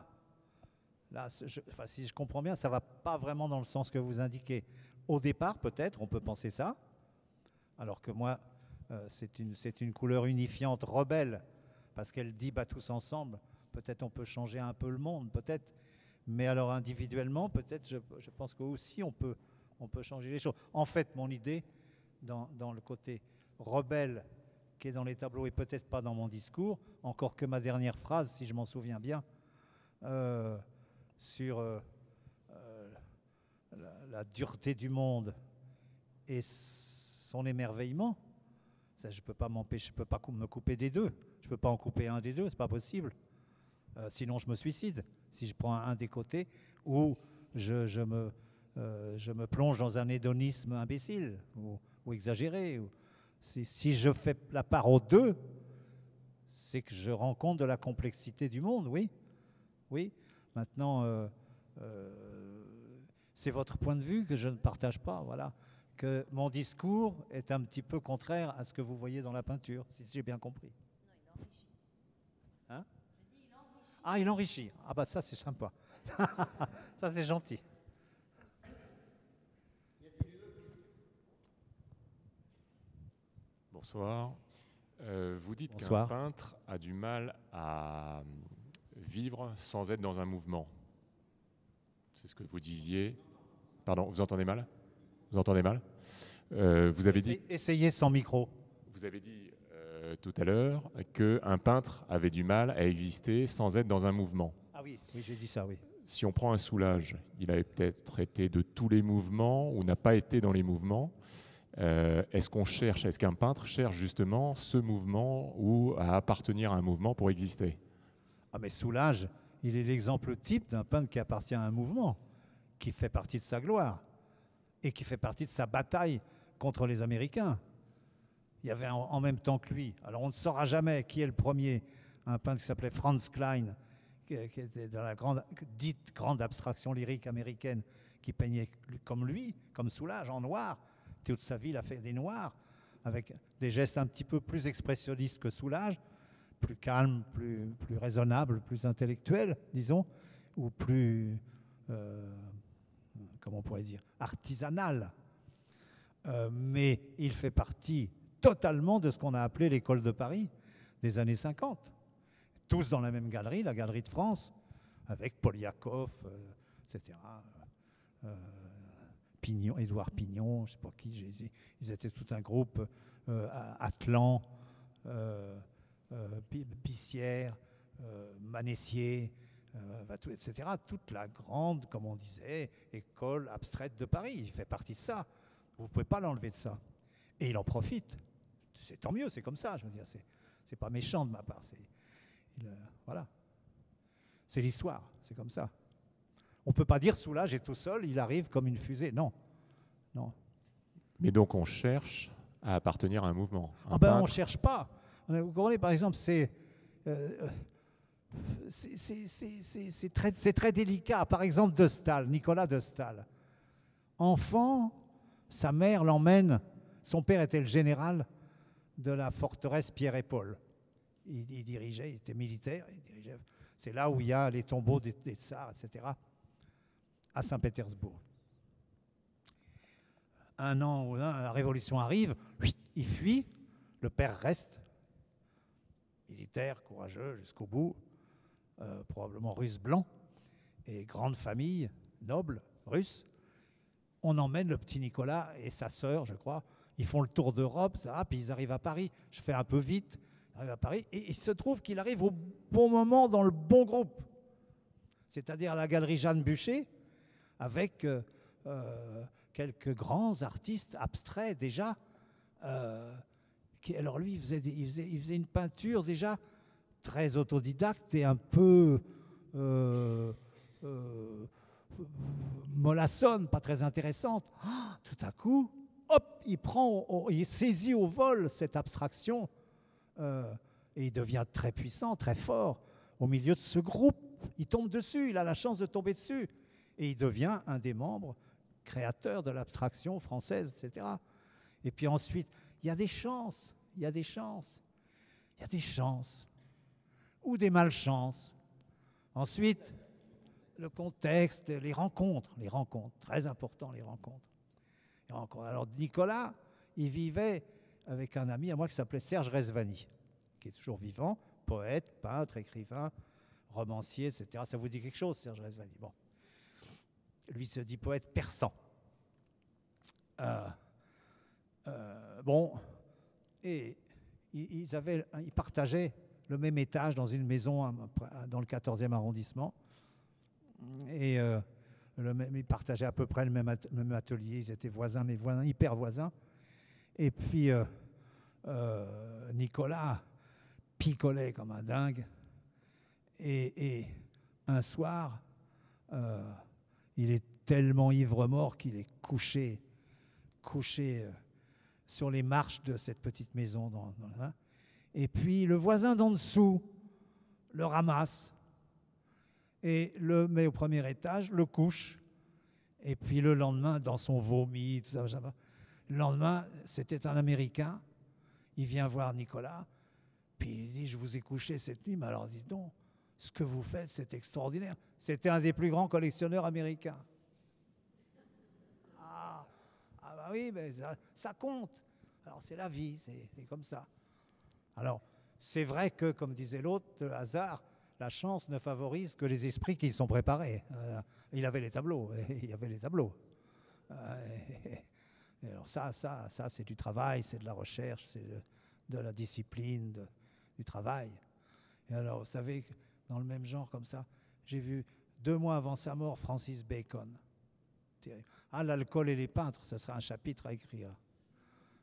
Speaker 2: si je comprends bien, ça ne va pas vraiment dans le sens que vous indiquez. Au départ, peut-être, on peut penser ça, alors que moi, c'est une couleur unifiante, rebelle, parce qu'elle dit tous ensemble, peut-être on peut changer un peu le monde, peut-être, mais alors individuellement, peut-être, je pense qu'aussi on peut changer les choses. En fait, mon idée, dans le côté rebelle qui est dans les tableaux et peut-être pas dans mon discours, encore que ma dernière phrase, si je m'en souviens bien, sur la dureté du monde et son émerveillement, ça, je ne peux pas m'empêcher, je ne peux pas me couper des deux. Je ne peux pas en couper un des deux, ce n'est pas possible. Sinon, je me suicide. Si je prends un des côtés, ou je me plonge dans un hédonisme imbécile ou exagéré. Si je fais la part aux deux, c'est que je rends compte de la complexité du monde, oui. Oui. Maintenant, c'est votre point de vue que je ne partage pas, voilà. Que mon discours est un petit peu contraire à ce que vous voyez dans la peinture, si j'ai bien compris.
Speaker 3: Non, il enrichit.
Speaker 2: Hein?
Speaker 3: Je dis, il enrichit.
Speaker 2: Ah, il enrichit. Ah bah ça, c'est sympa. Ça, c'est gentil.
Speaker 4: Bonsoir. Vous dites
Speaker 2: Bonsoir.
Speaker 4: qu'un peintre a du mal à vivre sans être dans un mouvement. C'est ce que vous disiez. Pardon, vous entendez mal? Vous entendez mal? Vous avez dit...
Speaker 2: Essayez sans micro.
Speaker 4: Vous avez dit tout à l'heure qu'un peintre avait du mal à exister sans être dans un mouvement.
Speaker 2: Ah oui, oui, j'ai dit ça, oui.
Speaker 4: Si on prend un Soulages, il avait peut-être été de tous les mouvements ou n'a pas été dans les mouvements. Est-ce qu'un peintre cherche justement ce mouvement ou à appartenir à un mouvement pour exister?
Speaker 2: Ah mais Soulages, il est l'exemple type d'un peintre qui appartient à un mouvement, qui fait partie de sa gloire et qui fait partie de sa bataille contre les Américains. Il y avait en même temps que lui, alors on ne saura jamais qui est le premier, un peintre qui s'appelait Franz Klein, qui était dans la dite grande abstraction lyrique américaine, qui peignait comme lui, comme Soulages, en noir. Toute sa vie, il a fait des noirs, avec des gestes un petit peu plus expressionnistes que Soulages, plus calmes, plus raisonnables, plus intellectuels, disons, ou plus, comment on pourrait dire, artisanal. Mais il fait partie totalement de ce qu'on a appelé l'école de Paris des années 50. Tous dans la même galerie, la Galerie de France, avec Poliakov, etc., Pignon, Édouard Pignon, je ne sais pas qui, ils étaient tout un groupe, Atlan, Bissière, Manessier, etc. Toute la grande, comme on disait, école abstraite de Paris. Il fait partie de ça. Vous ne pouvez pas l'enlever de ça. Et il en profite. C'est tant mieux, c'est comme ça. Je veux dire, c'est pas méchant de ma part. Voilà. C'est l'histoire, c'est comme ça. On ne peut pas dire Soulages est tout seul, il arrive comme une fusée. Non. Non.
Speaker 4: Mais donc on cherche à appartenir à un mouvement.
Speaker 2: On ne cherche pas. Vous comprenez, par exemple, c'est très délicat. Par exemple, de Staël, Nicolas de Staël. Enfant, sa mère l'emmène. Son père était le général de la forteresse Pierre et Paul. Il dirigeait, il était militaire. C'est là où il y a les tombeaux des tsars, etc., à Saint-Pétersbourg. Un an ou la révolution arrive, il fuit, le père reste, militaire, courageux jusqu'au bout, probablement russe blanc, et grande famille, noble, russe. On emmène le petit Nicolas et sa sœur, je crois, ils font le tour d'Europe, puis ils arrivent à Paris, je fais un peu vite, ils arrivent à Paris, et il se trouve qu'il arrive au bon moment dans le bon groupe, c'est-à-dire à la galerie Jeanne Bucher, avec quelques grands artistes abstraits déjà, alors lui, il faisait une peinture déjà très autodidacte et un peu mollassonne, pas très intéressante. Tout à coup, hop, il saisit au vol cette abstraction et il devient très puissant, très fort. Au milieu de ce groupe, il tombe dessus, il a la chance de tomber dessus. Et il devient un des membres créateurs de l'abstraction française, etc. Et puis ensuite, il y a des chances, ou des malchances. Ensuite, le contexte, les rencontres, très important, les rencontres. Alors Nicolas, il vivait avec un ami à moi qui s'appelait Serge Rezvani, qui est toujours vivant, poète, peintre, écrivain, romancier, etc. Ça vous dit quelque chose, Serge Rezvani? Bon. Lui se dit poète persan. Bon, et ils partageaient le même étage dans une maison dans le 14e arrondissement. Et ils partageaient à peu près le même atelier. Ils étaient voisins, mais voisins, hyper voisins. Et puis, Nicolas picolait comme un dingue. Et un soir, il est tellement ivre-mort qu'il est couché sur les marches de cette petite maison. Et puis le voisin d'en dessous le ramasse et le met au premier étage, le couche. Et puis le lendemain, dans son vomi, tout ça, le lendemain, c'était un Américain. Il vient voir Nicolas, puis il dit « Je vous ai couché cette nuit, mais alors dites donc, ce que vous faites, c'est extraordinaire. » C'était un des plus grands collectionneurs américains. Ah bah oui, mais ça compte. Alors c'est la vie, c'est comme ça. Alors c'est vrai que, comme disait l'autre, le hasard, la chance ne favorise que les esprits qui y sont préparés. Il avait les tableaux, il y avait les tableaux. Et alors ça c'est du travail, c'est de la recherche, c'est de la discipline, du travail. Et alors vous savez, dans le même genre comme ça, j'ai vu 2 mois avant sa mort Francis Bacon. Ah, l'alcool et les peintres, ce serait un chapitre à écrire.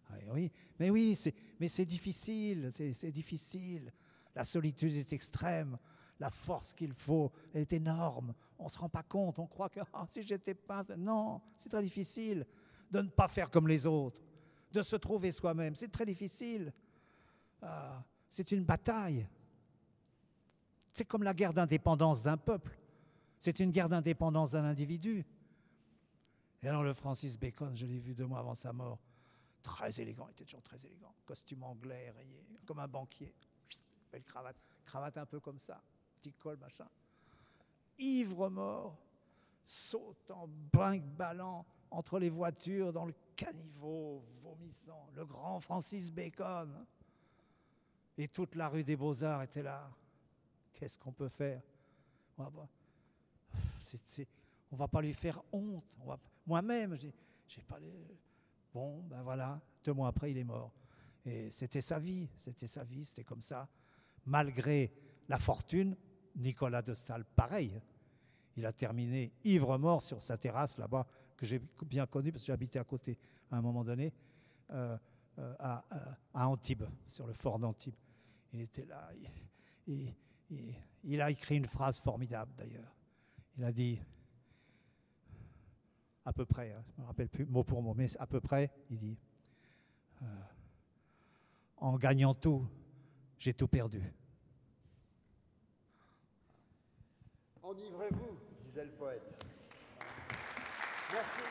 Speaker 2: Ah, oui, mais c'est difficile, c'est difficile. La solitude est extrême, la force qu'il faut est énorme. On ne se rend pas compte, on croit que si j'étais peintre, non, c'est très difficile de ne pas faire comme les autres, de se trouver soi-même, c'est très difficile. C'est une bataille. C'est comme la guerre d'indépendance d'un peuple. C'est une guerre d'indépendance d'un individu. Et alors le Francis Bacon, je l'ai vu 2 mois avant sa mort, très élégant, il était toujours très élégant, costume anglais, rayé, comme un banquier, belle cravate un peu comme ça, petit col, machin. Ivre-mort, sautant, brinque-ballant entre les voitures, dans le caniveau, vomissant, le grand Francis Bacon. Et toute la rue des Beaux-Arts était là. Qu'est-ce qu'on peut faire? On va pas lui faire honte. Moi-même, j'ai pas les... Bon, ben voilà, 2 mois après, il est mort. Et c'était sa vie, c'était comme ça. Malgré la fortune, Nicolas de Staël, pareil. Il a terminé ivre-mort sur sa terrasse là-bas, que j'ai bien connue, parce que j'habitais à côté à un moment donné, à Antibes, sur le fort d'Antibes. Il était là, il a écrit une phrase formidable d'ailleurs. Il a dit, à peu près, je ne me rappelle plus mot pour mot, mais à peu près, il dit, en gagnant tout, j'ai tout perdu.
Speaker 1: Enivrez-vous, disait le poète. Merci.